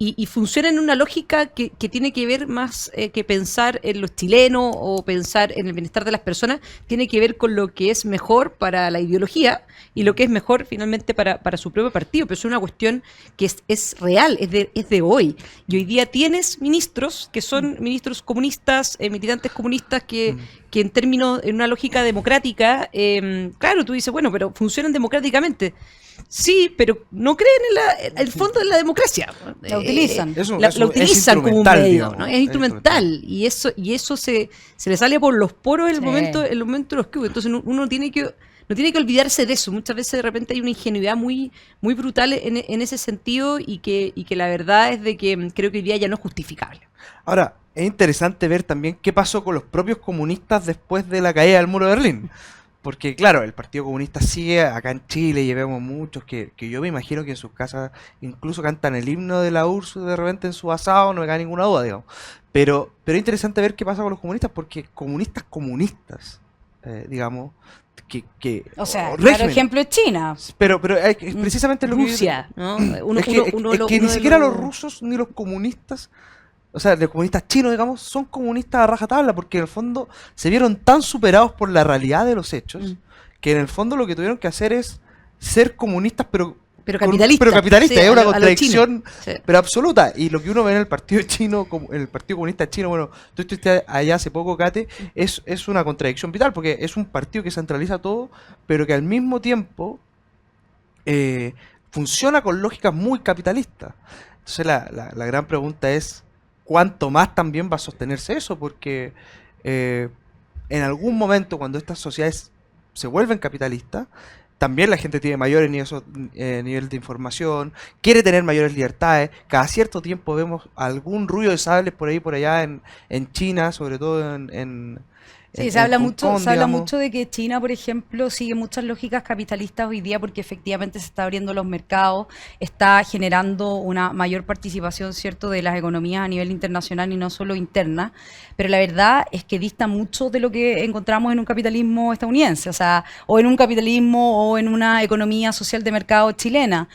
Speaker 1: y funciona en una lógica que tiene que ver más que pensar en los chilenos o pensar en el bienestar de las personas, tiene que ver con lo que es mejor para la ideología y lo que es mejor finalmente para su propio partido, pero es una cuestión que es real, es de hoy. Y hoy día tienes ministros que son ministros comunistas, militantes comunistas que en una lógica democrática, claro, tú dices, bueno, pero funcionan democráticamente. Sí, pero no creen en el fondo de la democracia.
Speaker 3: La utilizan.
Speaker 1: La utilizan como un
Speaker 2: instrumental,
Speaker 1: medio,
Speaker 2: digamos,
Speaker 1: ¿no? Es
Speaker 2: es
Speaker 1: instrumental. Y eso se le sale por los poros en el
Speaker 3: Sí.
Speaker 1: momento de los que hubo. Entonces uno no tiene que olvidarse de eso. Muchas veces de repente hay una ingenuidad muy, muy brutal en ese sentido y que la verdad es de que creo que hoy día ya no es justificable.
Speaker 2: Ahora, es interesante ver también qué pasó con los propios comunistas después de la caída del muro de Berlín. Porque claro, el Partido Comunista sigue acá en Chile y vemos muchos que yo me imagino que en sus casas incluso cantan el himno de la URSS de repente en su asado, no me cae ninguna duda, digamos. Pero es interesante ver qué pasa con los comunistas, porque comunistas, digamos,
Speaker 3: O sea,
Speaker 2: régimen.
Speaker 3: claro ejemplo es China.
Speaker 2: Pero es precisamente lo que
Speaker 1: Rusia, ¿no?
Speaker 2: es que
Speaker 1: uno
Speaker 2: ni
Speaker 1: de
Speaker 2: siquiera
Speaker 1: los-
Speaker 2: los rusos ni los comunistas, o sea, los comunistas chinos, digamos, son comunistas a rajatabla, porque en el fondo se vieron tan superados por la realidad de los hechos,
Speaker 1: Mm.
Speaker 2: que en el fondo lo que tuvieron que hacer es ser comunistas, pero
Speaker 1: capitalista.
Speaker 2: pero capitalista,
Speaker 1: Sí,
Speaker 2: es
Speaker 1: a
Speaker 2: una
Speaker 1: lo
Speaker 2: contradicción
Speaker 1: chino. Sí.
Speaker 2: pero absoluta. Y lo que uno ve en el partido chino, en el Partido Comunista Chino, bueno, tú estuviste allá hace poco, Kate, es una contradicción vital, porque es un partido que centraliza todo, pero que al mismo tiempo eh, funciona con lógicas muy capitalistas. Entonces la gran pregunta es, ¿cuánto más también va a sostenerse eso? Porque eh, en algún momento, cuando estas sociedades se vuelven capitalistas, también la gente tiene mayores niveles de información, quiere tener mayores libertades. Cada cierto tiempo vemos algún ruido de sables por ahí por allá en China, sobre todo
Speaker 3: Sí,
Speaker 2: en
Speaker 3: se habla
Speaker 2: Hong
Speaker 3: mucho,
Speaker 2: Kong,
Speaker 3: se habla
Speaker 2: digamos.
Speaker 3: mucho de que China, por ejemplo, sigue muchas lógicas capitalistas hoy día porque efectivamente se está abriendo los mercados, está generando una mayor participación, ¿cierto?, de las economías a nivel internacional y no solo interna, pero la verdad es que dista mucho de lo que encontramos en un capitalismo estadounidense, o sea, o en un capitalismo o en una economía social de mercado chilena,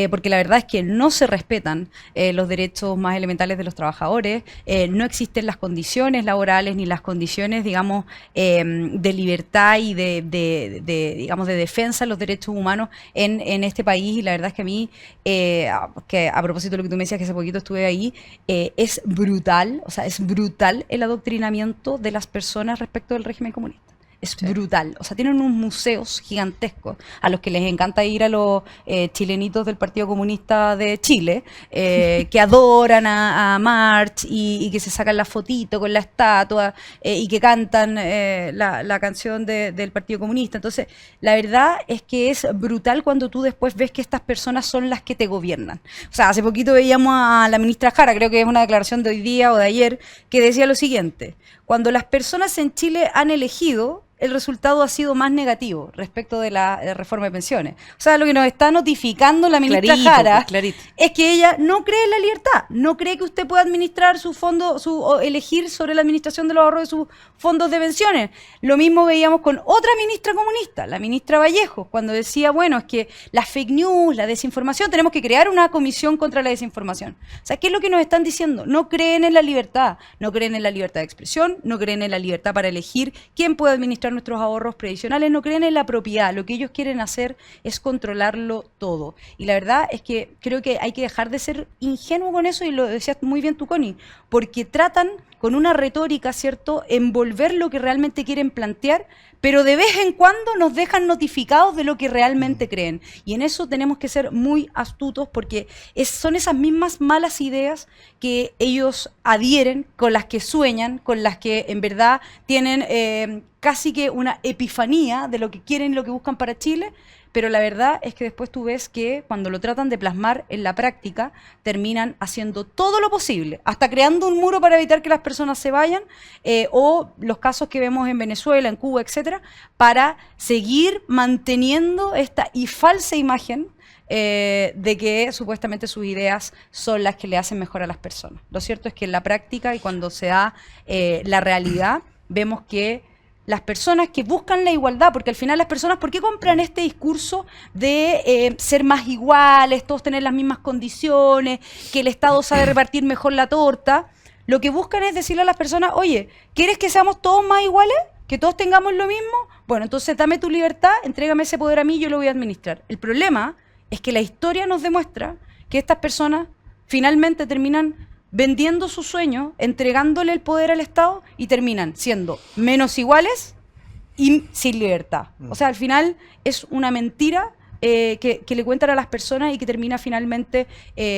Speaker 3: porque la verdad es que no se respetan los derechos más elementales de los trabajadores, no existen las condiciones laborales ni las condiciones, digamos, de libertad y digamos, de defensa de los derechos humanos en este país. Y la verdad es que a mí, que a propósito de lo que tú me decías, que hace poquito estuve ahí, es brutal, o sea, es brutal el adoctrinamiento de las personas respecto del régimen comunista. Es brutal. O sea, tienen unos museos gigantescos a los que les encanta ir a los chilenitos del Partido Comunista de Chile, que adoran a March y que se sacan la fotito con la estatua y que cantan la canción del Partido Comunista. Entonces, la verdad es que es brutal cuando tú después ves que estas personas son las que te gobiernan. O sea, hace poquito veíamos a la ministra Jara, creo que es una declaración de hoy día o de ayer, que decía lo siguiente: cuando las personas en Chile han elegido, el resultado ha sido más negativo respecto de la reforma de pensiones. O sea, lo que nos está notificando la ministra
Speaker 1: Clarito,
Speaker 3: Jara
Speaker 1: pues, clarito.
Speaker 3: es que ella no cree en la libertad, no cree que usted pueda administrar su fondo, o elegir sobre la administración de los ahorros de sus fondos de pensiones. Lo mismo veíamos con otra ministra comunista, la ministra Vallejo, cuando decía, bueno, es que las fake news, la desinformación, tenemos que crear una comisión contra la desinformación. O sea, ¿qué es lo que nos están diciendo? No creen en la libertad, no creen en la libertad de expresión, no creen en la libertad para elegir quién puede administrar nuestros ahorros previsionales, no creen en la propiedad. Lo que ellos quieren hacer es controlarlo todo. Y la verdad es que creo que hay que dejar de ser ingenuo con eso, y lo decías muy bien tú, Connie, porque tratan con una retórica, ¿cierto?, envolver lo que realmente quieren plantear, pero de vez en cuando nos dejan notificados de lo que realmente creen. Y en eso tenemos que ser muy astutos, porque son esas mismas malas ideas que ellos adhieren, con las que sueñan, con las que en verdad tienen casi que una epifanía de lo que quieren y lo que buscan para Chile. Pero la verdad es que después tú ves que cuando lo tratan de plasmar en la práctica, terminan haciendo todo lo posible, hasta creando un muro para evitar que las personas se vayan, o los casos que vemos en Venezuela, en Cuba, etcétera, para seguir manteniendo esta y falsa imagen de que supuestamente sus ideas son las que le hacen mejor a las personas. Lo cierto es que en la práctica y cuando se da la realidad, vemos que las personas que buscan la igualdad, porque al final las personas, ¿por qué compran este discurso de ser más iguales, todos tener las mismas condiciones, que el Estado sabe repartir mejor la torta? Lo que buscan es decirle a las personas, oye, ¿quieres que seamos todos más iguales? ¿Que todos tengamos lo mismo? Bueno, entonces dame tu libertad, entrégame ese poder a mí, yo lo voy a administrar. El problema es que la historia nos demuestra que estas personas finalmente terminan vendiendo su sueño, entregándole el poder al Estado, y terminan siendo menos iguales y sin libertad. O sea, al final es una mentira que le cuentan a las personas y que termina finalmente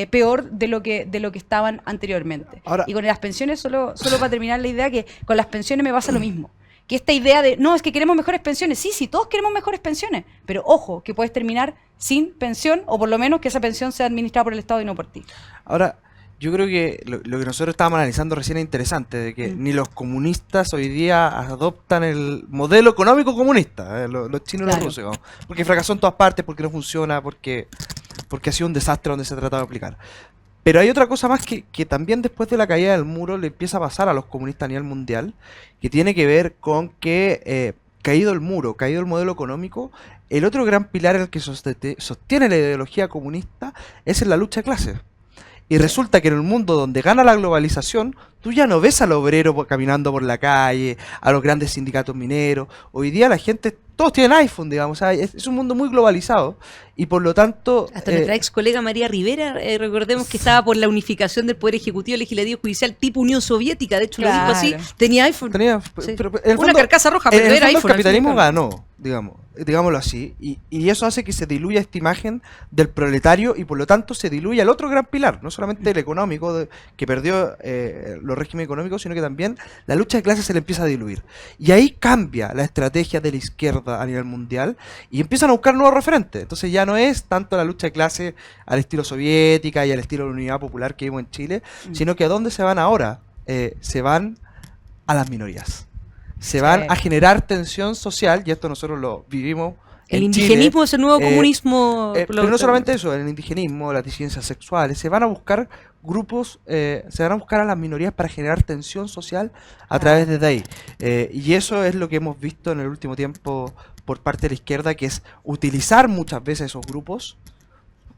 Speaker 3: peor de lo que estaban anteriormente.
Speaker 2: Ahora-
Speaker 3: Y con las pensiones, solo para terminar la idea, que con las pensiones me pasa lo mismo. Que esta idea de, no, es que queremos mejores pensiones. Sí, sí, todos queremos mejores pensiones. Pero ojo, que puedes terminar sin pensión, o por lo menos que esa pensión sea administrada por el Estado y no por ti.
Speaker 2: Ahora, yo creo que lo que nosotros estábamos analizando recién es interesante, de que ni los comunistas hoy día adoptan el modelo económico comunista, los chinos y los
Speaker 3: Claro.
Speaker 2: rusos, digamos, porque fracasó en todas partes, porque no funciona, porque ha sido un desastre donde se ha tratado de aplicar. Pero hay otra cosa más que también después de la caída del muro le empieza a pasar a los comunistas a nivel mundial, que tiene que ver con que caído el muro, caído el modelo económico, el otro gran pilar en el que sostiene la ideología comunista es en la lucha de clases. Y resulta que en un mundo donde gana la globalización, tú ya no ves al obrero caminando por la calle, a los grandes sindicatos mineros. Hoy día la gente, todos tienen iPhone, digamos, o sea, es un mundo muy globalizado y por lo tanto...
Speaker 1: Hasta nuestra ex colega María Rivera, recordemos que estaba por la unificación del Poder Ejecutivo, Legislativo, Judicial, tipo Unión Soviética, de hecho lo dijo así, tenía iPhone.
Speaker 2: Sí.
Speaker 1: Pero
Speaker 2: en el
Speaker 1: una
Speaker 2: fondo,
Speaker 1: carcasa roja, pero
Speaker 2: en el
Speaker 1: era
Speaker 2: fondo
Speaker 1: iPhone.
Speaker 2: el capitalismo ganó, digámoslo así, y eso hace que se diluya esta imagen del proletario y por lo tanto se diluye el otro gran pilar, no solamente el económico, que perdió los regímenes económicos, sino que también la lucha de clases se le empieza a diluir. Y ahí cambia la estrategia de la izquierda a nivel mundial y empiezan a buscar nuevos referentes. Entonces ya no es tanto la lucha de clases al estilo soviética y al estilo de la unidad popular que vimos en Chile, sino que ¿a dónde se van ahora? Se van a las minorías. Se van a generar tensión social, y esto nosotros lo vivimos
Speaker 1: El
Speaker 2: en
Speaker 1: indigenismo
Speaker 2: Chile.
Speaker 1: es el nuevo comunismo.
Speaker 2: Pero no solamente eso, el indigenismo, las disidencias sexuales, se van a buscar grupos, se van a buscar a las minorías para generar tensión social a través de ahí. Y eso es lo que hemos visto en el último tiempo por parte de la izquierda, que es utilizar muchas veces esos grupos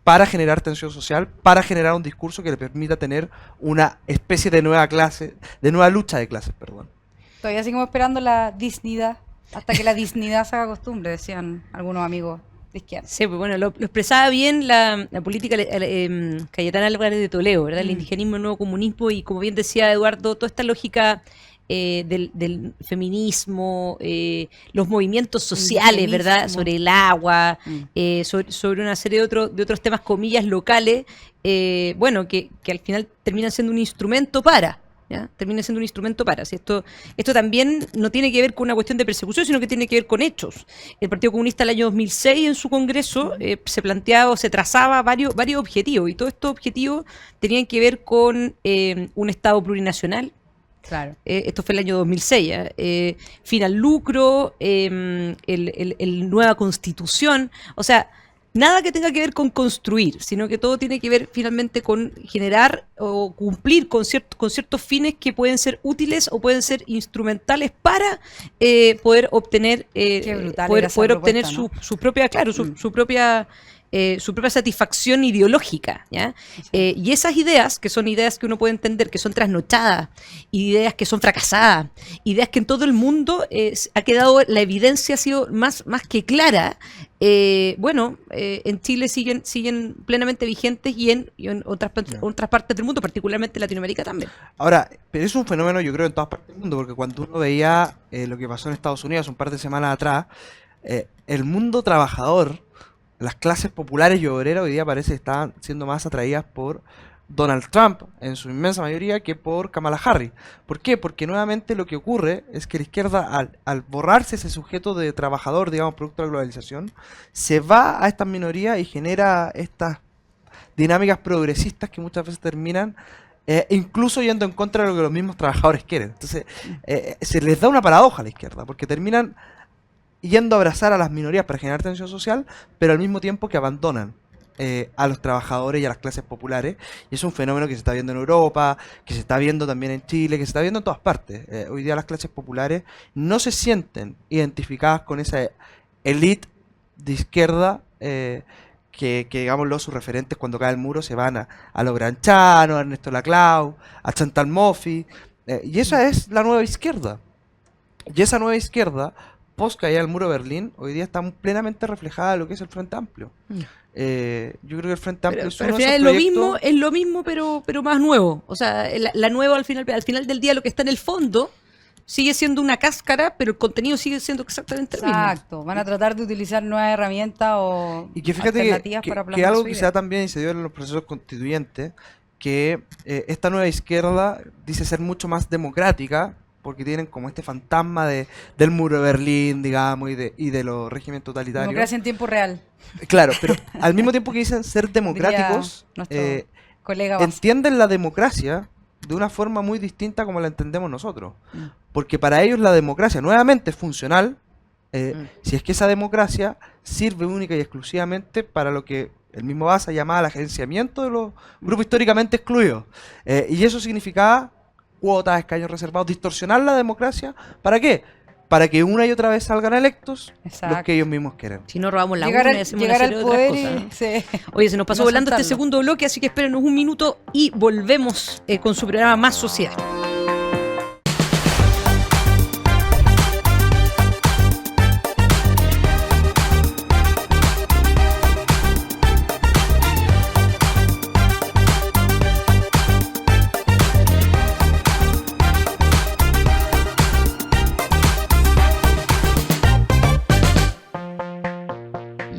Speaker 2: para generar tensión social, para generar un discurso que le permita tener una especie de nueva clase, de nueva lucha de clases, perdón.
Speaker 3: Todavía seguimos esperando la dignidad, hasta que la dignidad se haga costumbre, decían algunos amigos de izquierda.
Speaker 1: Sí, pues bueno, lo expresaba bien la política Cayetana Álvarez de Toledo, ¿verdad? El indigenismo, el nuevo comunismo y, como bien decía Eduardo, toda esta lógica del feminismo, los movimientos sociales, ¿verdad? Sobre el agua, sobre una serie de otros temas, comillas, locales, bueno, que al final terminan siendo un instrumento para... ¿ya? Termina siendo un instrumento para. Si esto también no tiene que ver con una cuestión de persecución, sino que tiene que ver con hechos. El Partido Comunista el año 2006 en su congreso se planteaba o se trazaba varios objetivos, y todos estos objetivos tenían que ver con un Estado plurinacional.
Speaker 3: Claro.
Speaker 1: Esto fue el año 2006, fin al lucro, el nueva constitución, o sea, nada que tenga que ver con construir, sino que todo tiene que ver finalmente con generar o cumplir con ciertos fines que pueden ser útiles o pueden ser instrumentales para poder obtener poder obtener su propia, claro, su propia satisfacción ideológica, ¿ya? Y esas ideas, que son ideas que uno puede entender que son trasnochadas, ideas que son fracasadas, ideas que en todo el mundo ha quedado, la evidencia ha sido más que clara, en Chile siguen plenamente vigentes y en otras partes del mundo, particularmente Latinoamérica también.
Speaker 2: Ahora, pero es un fenómeno yo creo en todas partes del mundo, porque cuando uno veía lo que pasó en Estados Unidos un par de semanas atrás, el mundo trabajador, las clases populares y obreras hoy día parece que están siendo más atraídas por Donald Trump en su inmensa mayoría que por Kamala Harris. ¿Por qué? Porque nuevamente lo que ocurre es que la izquierda al borrarse ese sujeto de trabajador, digamos, producto de la globalización, se va a estas minorías y genera estas dinámicas progresistas que muchas veces terminan incluso yendo en contra de lo que los mismos trabajadores quieren. Entonces se les da una paradoja a la izquierda, porque terminan yendo a abrazar a las minorías para generar tensión social, pero al mismo tiempo que abandonan a los trabajadores y a las clases populares. Y es un fenómeno que se está viendo en Europa, que se está viendo también en Chile, que se está viendo en todas partes. Hoy día las clases populares no se sienten identificadas con esa élite de izquierda que digámoslo, sus referentes cuando cae el muro se van a los Granchano, a Ernesto Laclau, a Chantal Mouffe, y esa es la nueva izquierda. Y esa nueva izquierda, post caída del muro de Berlín, hoy día está plenamente reflejada en lo que es el Frente Amplio. Yo creo que el Frente Amplio
Speaker 1: pero al final es lo mismo, pero más nuevo. O sea, la nueva al final del día, lo que está en el fondo sigue siendo una cáscara, pero el contenido sigue siendo exactamente el mismo.
Speaker 3: Exacto, van a tratar de utilizar nuevas herramientas o
Speaker 2: y que fíjate
Speaker 3: alternativas
Speaker 2: que
Speaker 3: para plasmar
Speaker 2: algo
Speaker 3: su
Speaker 2: que
Speaker 3: idea.
Speaker 2: se da también y se dio en los procesos constituyentes, que esta nueva izquierda dice ser mucho más democrática, porque tienen como este fantasma del muro de Berlín, digamos, y de los regímenes totalitarios.
Speaker 3: Democracia en tiempo real.
Speaker 2: Claro, pero al mismo tiempo que dicen ser democráticos,
Speaker 3: nuestro colega Vaz.
Speaker 2: entienden la democracia de una forma muy distinta como la entendemos nosotros. Porque para ellos la democracia nuevamente es funcional, si es que esa democracia sirve única y exclusivamente para lo que el mismo Baza llamaba el agenciamiento de los grupos históricamente excluidos. Y eso significaba cuotas, escaños reservados, distorsionar la democracia. ¿Para qué? para que una y otra vez salgan electos los
Speaker 3: Exacto.
Speaker 2: que ellos mismos quieren.
Speaker 1: Si no robamos la
Speaker 3: Llegar
Speaker 1: urna y
Speaker 3: al,
Speaker 1: hacemos una
Speaker 3: llegar
Speaker 1: serie
Speaker 3: al
Speaker 1: de otras
Speaker 3: poder
Speaker 1: cosas, ¿no?
Speaker 3: sí.
Speaker 1: Oye, se nos pasó
Speaker 3: No
Speaker 1: volando este
Speaker 3: soltarlo.
Speaker 1: segundo bloque, así que espérenos un minuto y volvemos con su programa Más Sociedad.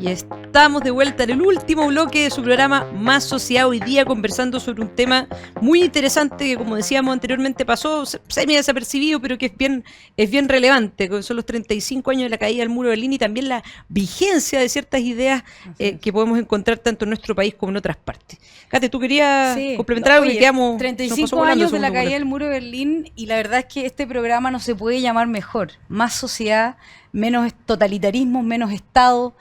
Speaker 1: Y estamos de vuelta en el último bloque de su programa Más Sociedad, hoy día conversando sobre un tema muy interesante que, como decíamos anteriormente, pasó semi desapercibido, pero que es bien relevante, que son los 35 años de la caída del muro de Berlín y también la vigencia de ciertas ideas que podemos encontrar tanto en nuestro país como en otras partes. Kate, tú querías
Speaker 3: Sí.
Speaker 1: complementar algo
Speaker 3: Oye,
Speaker 1: que quedamos... nos pasó
Speaker 3: 35
Speaker 1: volando
Speaker 3: años
Speaker 1: el
Speaker 3: de la
Speaker 1: segundo
Speaker 3: caída
Speaker 1: bloque.
Speaker 3: del muro de Berlín y la verdad es que este programa no se puede llamar mejor. Más sociedad, menos totalitarismo, menos Estado,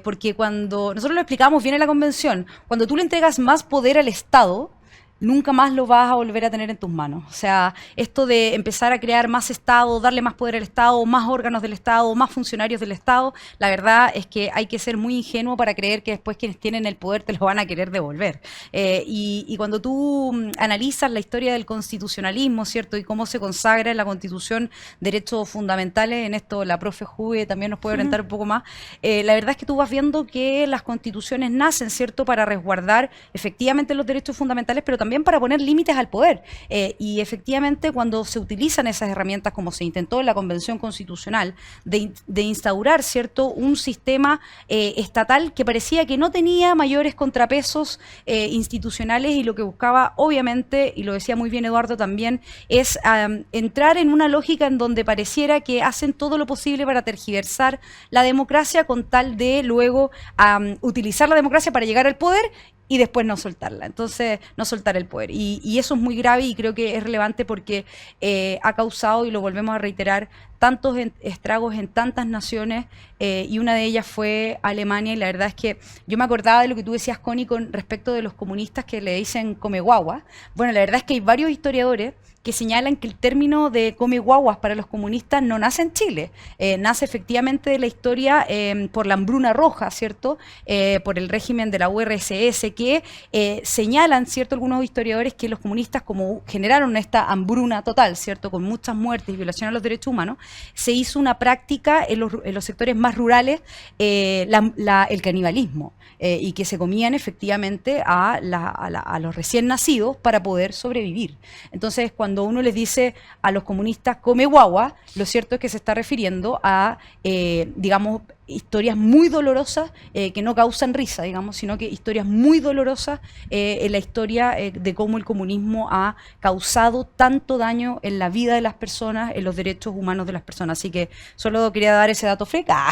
Speaker 3: porque cuando nosotros lo explicamos bien en la convención, cuando tú le entregas más poder al Estado, nunca más lo vas a volver a tener en tus manos. O sea, esto de empezar a crear más Estado, darle más poder al Estado, más órganos del Estado, más funcionarios del Estado, la verdad es que hay que ser muy ingenuo para creer que después quienes tienen el poder te lo van a querer devolver. Y cuando tú analizas la historia del constitucionalismo, ¿cierto? Y cómo se consagra en la Constitución derechos fundamentales, en esto la profe Juve también nos puede orientar un poco más, la verdad es que tú vas viendo que las constituciones nacen, ¿cierto?, para resguardar efectivamente los derechos fundamentales, pero también para poner límites al poder. Y efectivamente cuando se utilizan esas herramientas, como se intentó en la Convención Constitucional, de instaurar, ¿cierto?, un sistema estatal que parecía que no tenía mayores contrapesos institucionales y lo que buscaba, obviamente, y lo decía muy bien Eduardo también, es entrar en una lógica en donde pareciera que hacen todo lo posible para tergiversar la democracia con tal de luego utilizar la democracia para llegar al poder y después no soltarla, entonces no soltar el poder. Y eso es muy grave y creo que es relevante porque ha causado, y lo volvemos a reiterar, tantos estragos en tantas naciones y una de ellas fue Alemania y la verdad es que yo me acordaba de lo que tú decías, Connie, con respecto de los comunistas que le dicen come guagua. Bueno, la verdad es que hay varios historiadores que señalan que el término de come guaguas para los comunistas no nace en Chile, nace efectivamente de la historia por la hambruna roja, ¿cierto? Por el régimen de la URSS, que señalan, ¿cierto?, algunos historiadores que los comunistas, como generaron esta hambruna total, ¿cierto?, con muchas muertes y violación a los derechos humanos, se hizo una práctica en los sectores más rurales, el canibalismo, y que se comían efectivamente a los recién nacidos para poder sobrevivir. Entonces, cuando uno les dice a los comunistas come guagua, lo cierto es que se está refiriendo a, digamos, historias muy dolorosas que no causan risa, digamos, sino que historias muy dolorosas en la historia de cómo el comunismo ha causado tanto daño en la vida de las personas, en los derechos humanos de las personas. Así que solo quería dar ese dato freca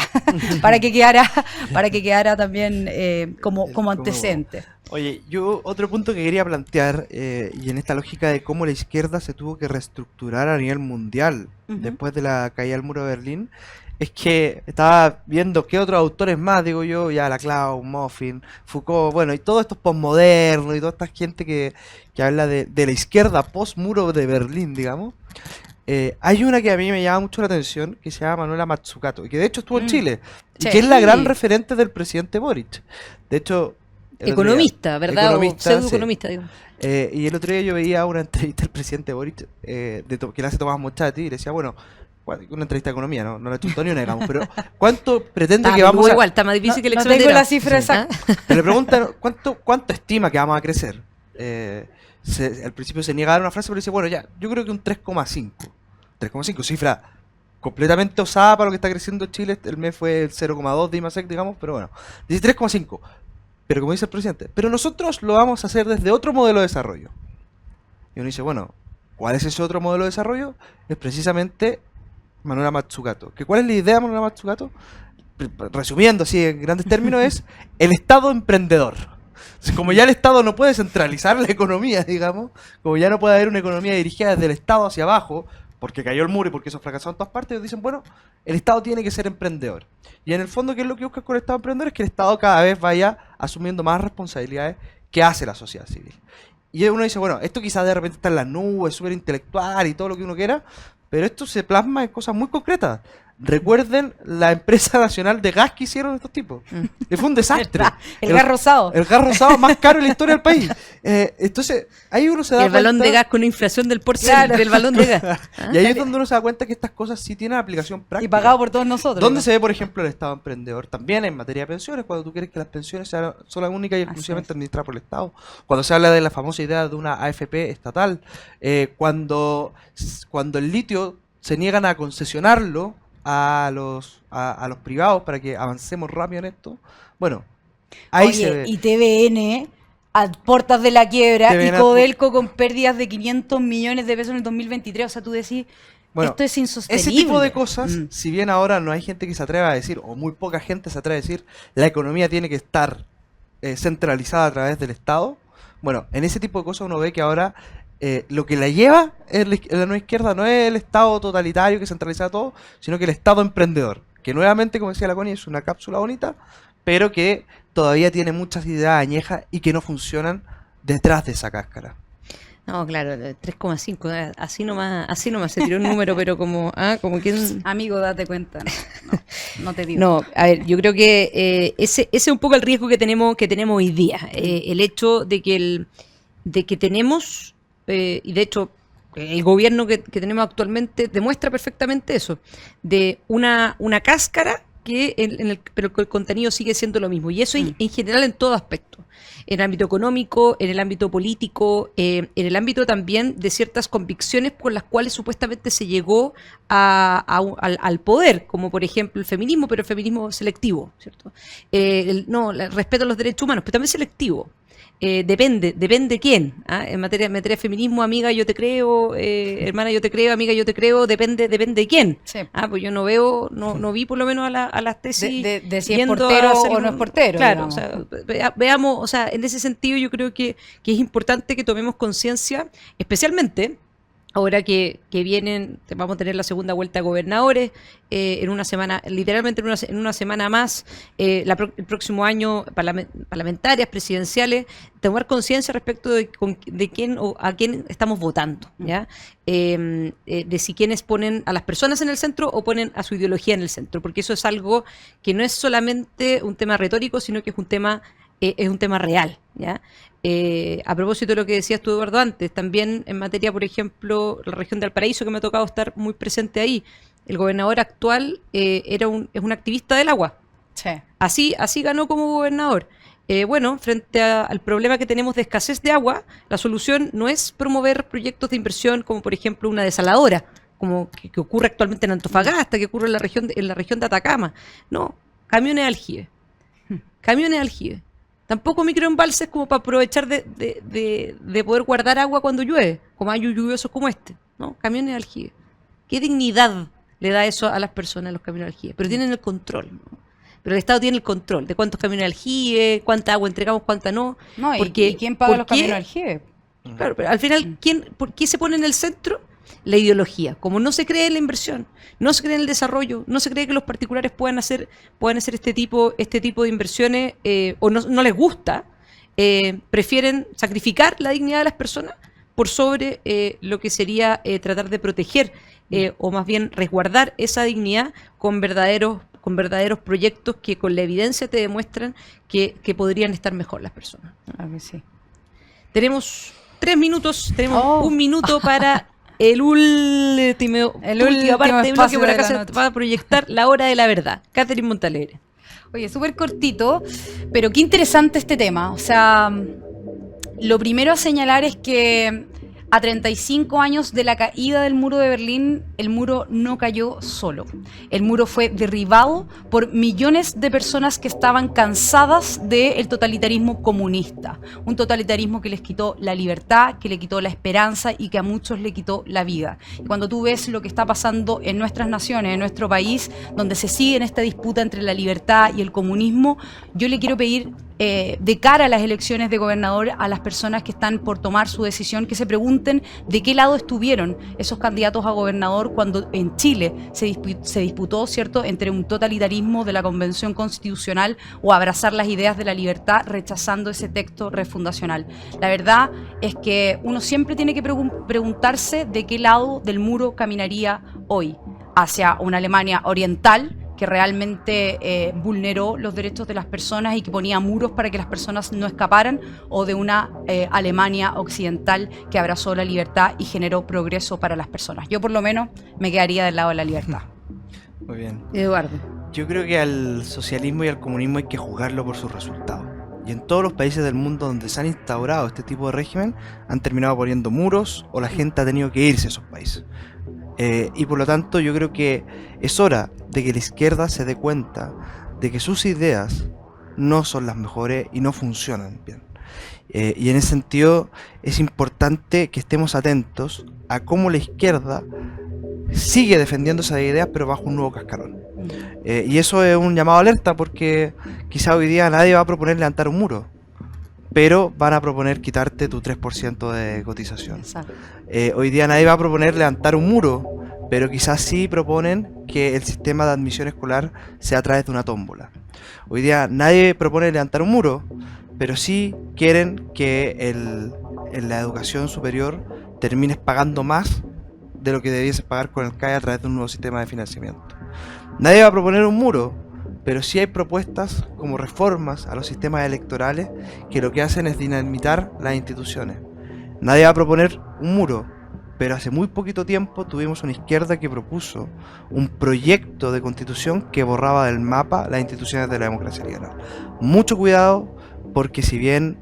Speaker 3: para que quedara también como antecedente.
Speaker 2: Oye, yo otro punto que quería plantear, y en esta lógica de cómo la izquierda se tuvo que reestructurar a nivel mundial después de la caída del muro de Berlín, es que estaba viendo qué otros autores más, digo yo, ya Laclau, Moffin, Foucault, bueno, y todos estos postmodernos y toda esta gente que habla de la izquierda post-muro de Berlín, digamos. Hay una que a mí me llama mucho la atención, que se llama Manuela Mazzucato, y que de hecho estuvo en Chile, y que es la gran referente del presidente Boric. De hecho...
Speaker 1: Economista, ¿verdad?
Speaker 2: Economista,
Speaker 1: o pseudoeconomista, digo.
Speaker 2: Y el otro día yo veía una entrevista del presidente Boric, que le hace Tomás Mochati, y le decía, bueno, una entrevista de economía, no la chuntó ni una, digamos, pero ¿cuánto pretende que vamos a...?
Speaker 1: Igual, está más difícil que el
Speaker 3: No
Speaker 1: extranjero.
Speaker 3: tengo la cifra exacta.
Speaker 2: Pero le preguntan, ¿cuánto estima que vamos a crecer? Al principio se niega a dar una frase, pero dice, bueno, ya, yo creo que un 3,5. 3,5, cifra completamente osada para lo que está creciendo Chile. El mes fue el 0,2 de IMASEC, digamos, pero bueno, dice 3,5. Pero como dice el presidente, pero nosotros lo vamos a hacer desde otro modelo de desarrollo. Y uno dice, bueno, ¿cuál es ese otro modelo de desarrollo? Es precisamente Manuela Mazzucato. ¿Cuál es la idea de Manuela Mazzucato? Resumiendo así en grandes términos, es el Estado emprendedor. Como ya el Estado no puede centralizar la economía, digamos, como ya no puede haber una economía dirigida desde el Estado hacia abajo, porque cayó el muro y porque eso fracasó en todas partes, ellos dicen, bueno, el Estado tiene que ser emprendedor. Y en el fondo, ¿qué es lo que busca con el Estado emprendedor? Es que el Estado cada vez vaya asumiendo más responsabilidades que hace la sociedad civil. Y uno dice, bueno, esto quizás de repente está en la nube, es súper intelectual y todo lo que uno quiera, pero esto se plasma en cosas muy concretas. Recuerden la empresa nacional de gas que hicieron estos tipos. Y fue un desastre.
Speaker 3: El gas rosado.
Speaker 2: El gas rosado más caro en la historia del país. Entonces, ahí uno se da
Speaker 1: El balón
Speaker 2: cuenta...
Speaker 1: de gas con una inflación del porcel
Speaker 3: Claro.
Speaker 1: del balón de gas.
Speaker 2: Y ahí es donde uno se da cuenta que estas cosas sí tienen aplicación práctica.
Speaker 3: Y pagado por todos nosotros.
Speaker 2: ¿Dónde
Speaker 3: ¿no?
Speaker 2: se ve, por ejemplo, el Estado emprendedor? También en materia de pensiones, cuando tú quieres que las pensiones sean solo únicas y exclusivamente administradas por el Estado. Cuando se habla de la famosa idea de una AFP estatal. Cuando el litio se niegan a concesionarlo a los privados para que avancemos rápido en esto. Bueno, ahí
Speaker 3: Oye,
Speaker 2: se ve.
Speaker 3: y TVN a puertas de la quiebra
Speaker 2: TVN
Speaker 3: y Codelco con pérdidas de 500 millones de pesos en el 2023. O sea, tú decís,
Speaker 2: Bueno,
Speaker 3: esto es insostenible.
Speaker 2: ese tipo de cosas,
Speaker 3: Mm.
Speaker 2: si bien ahora no hay gente que se atreva a decir, o muy poca gente se atreve a decir, la economía tiene que estar centralizada a través del Estado. Bueno, en ese tipo de cosas uno ve que ahora lo que la lleva en la nueva izquierda no es el Estado totalitario que centraliza todo, sino que el Estado emprendedor, que nuevamente, como decía la Connie, es una cápsula bonita, pero que todavía tiene muchas ideas añejas y que no funcionan detrás de esa cáscara.
Speaker 1: No, claro, 3,5, así nomás se tiró un número, pero como quien...
Speaker 3: Amigo, date cuenta. No te digo.
Speaker 1: No, a ver, yo creo que ese es un poco el riesgo que tenemos hoy día. El hecho de que tenemos, y de hecho el gobierno que tenemos actualmente demuestra perfectamente eso, de una cáscara pero que el contenido sigue siendo lo mismo. Y eso en general en todo aspecto. En el ámbito económico, en el ámbito político, en el ámbito también de ciertas convicciones con las cuales supuestamente se llegó al poder, como por ejemplo el feminismo, pero el feminismo selectivo, ¿cierto? El respeto a los derechos humanos, pero también selectivo. Depende quién. En materia de feminismo, amiga, yo te creo, hermana, yo te creo, amiga, yo te creo, depende de quién.
Speaker 3: Sí.
Speaker 1: Pues yo no vi por lo menos a las tesis
Speaker 3: De si es
Speaker 1: yendo
Speaker 3: portero
Speaker 1: a hacer
Speaker 3: o no es portero.
Speaker 1: Claro,
Speaker 3: digamos.
Speaker 1: o sea, veamos, o sea, en ese sentido yo creo que es importante que tomemos conciencia, especialmente ahora que vamos a tener la segunda vuelta de gobernadores en una semana, literalmente en una semana más, el próximo año parlamentarias, presidenciales, tomar conciencia respecto de quién o a quién estamos votando, ¿ya? De si quienes ponen a las personas en el centro o ponen a su ideología en el centro, porque eso es algo que no es solamente un tema retórico, sino que es un tema real, ¿ya? A propósito de lo que decías tú, Eduardo, antes, también en materia, por ejemplo, la región de Valparaíso, que me ha tocado estar muy presente ahí, el gobernador actual es un activista del agua.
Speaker 3: Sí.
Speaker 1: Así ganó como gobernador. Bueno, frente al problema que tenemos de escasez de agua, la solución no es promover proyectos de inversión como, por ejemplo, una desaladora, como que ocurre actualmente en Antofagasta, que ocurre en la región de Atacama. No, camiones de aljibe. Camiones de aljibe. Tampoco microembalses como para aprovechar de poder guardar agua cuando llueve, como años lluviosos como este, ¿no? Camiones de aljibe. ¿Qué dignidad le da eso a las personas, los camiones de aljibe? Pero tienen el control, ¿no? Pero el Estado tiene el control de cuántos camiones de aljibe, cuánta agua entregamos, cuánta no.
Speaker 3: No,
Speaker 1: Porque,
Speaker 3: ¿y quién paga
Speaker 1: ¿por
Speaker 3: los
Speaker 1: qué?
Speaker 3: caminos al aljibe?
Speaker 1: Claro, pero al final, ¿por qué se pone en el centro? La ideología. Como no se cree en la inversión, no se cree en el desarrollo, no se cree que los particulares puedan hacer este tipo de inversiones, o no les gusta, prefieren sacrificar la dignidad de las personas por sobre lo que sería tratar de proteger o más bien resguardar esa dignidad con verdaderos proyectos que con la evidencia te demuestran que podrían estar mejor las personas.
Speaker 3: Claro que sí.
Speaker 1: Tenemos 3 minutos, tenemos
Speaker 3: Oh.
Speaker 1: 1 minuto para el última parte del bloque,
Speaker 3: espacio
Speaker 1: por
Speaker 3: de
Speaker 1: acá
Speaker 3: la
Speaker 1: se
Speaker 3: noche.
Speaker 1: va a proyectar la hora de la verdad. Catherine Montalegre.
Speaker 3: Oye, súper cortito, pero qué interesante este tema. O sea, lo primero a señalar es que a 35 años de la caída del muro de Berlín, el muro no cayó solo. El muro fue derribado por millones de personas que estaban cansadas del totalitarismo comunista. Un totalitarismo que les quitó la libertad, que le quitó la esperanza y que a muchos le quitó la vida. Y cuando tú ves lo que está pasando en nuestras naciones, en nuestro país, donde se sigue en esta disputa entre la libertad y el comunismo, yo le quiero pedir de cara a las elecciones de gobernador a las personas que están por tomar su decisión, que se pregunten pregunten de qué lado estuvieron esos candidatos a gobernador cuando en Chile se disputó, ¿cierto?, entre un totalitarismo de la Convención Constitucional o abrazar las ideas de la libertad rechazando ese texto refundacional. La verdad es que uno siempre tiene que preguntarse de qué lado del muro caminaría hoy, hacia una Alemania oriental que realmente vulneró los derechos de las personas y que ponía muros para que las personas no escaparan, o de una Alemania occidental que abrazó la libertad y generó progreso para las personas. Yo por lo menos me quedaría del lado de la libertad.
Speaker 2: Muy bien.
Speaker 1: Eduardo.
Speaker 2: Yo creo que al socialismo y al comunismo hay que juzgarlo por sus resultados. Y en todos los países del mundo donde se han instaurado este tipo de régimen, han terminado poniendo muros o la gente ha tenido que irse a esos países. Y por lo tanto yo creo que es hora de que la izquierda se dé cuenta de que sus ideas no son las mejores y no funcionan bien. Y en ese sentido es importante que estemos atentos a cómo la izquierda sigue defendiendo esas ideas pero bajo un nuevo cascarón. Y eso es un llamado a alerta, porque quizá hoy día nadie va a proponer levantar un muro, pero van a proponer quitarte tu 3% de cotización.
Speaker 3: Exacto.
Speaker 2: Hoy día nadie va a proponer levantar un muro, pero quizás sí proponen que el sistema de admisión escolar sea a través de una tómbola. Hoy día nadie propone levantar un muro, pero sí quieren que en la educación superior termines pagando más de lo que debieses pagar con el CAE a través de un nuevo sistema de financiamiento. Nadie va a proponer un muro, pero sí hay propuestas como reformas a los sistemas electorales que lo que hacen es dinamitar las instituciones. Nadie va a proponer un muro, pero hace muy poquito tiempo tuvimos una izquierda que propuso un proyecto de constitución que borraba del mapa las instituciones de la democracia liberal. Mucho cuidado, porque si bien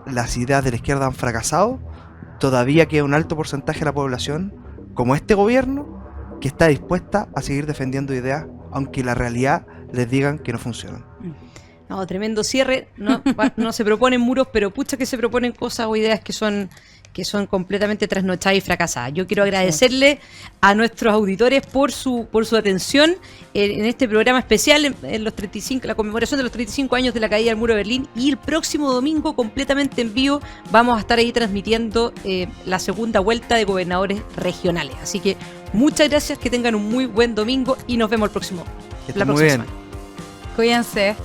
Speaker 2: las ideas de la izquierda han fracasado, todavía queda un alto porcentaje de la población, como este gobierno, que está dispuesta a seguir defendiendo ideas, aunque la realidad les digan que no funcionan.
Speaker 1: No, tremendo cierre. No se proponen muros, pero pucha que se proponen cosas o ideas que son completamente trasnochadas y fracasadas. Yo quiero agradecerle a nuestros auditores por su atención en este programa especial en los 35, la conmemoración de los 35 años de la caída del muro de Berlín, y el próximo domingo completamente en vivo vamos a estar ahí transmitiendo la segunda vuelta de gobernadores regionales. Así que muchas gracias, que tengan un muy buen domingo y nos vemos la próxima
Speaker 2: Muy bien.
Speaker 3: Cuídense.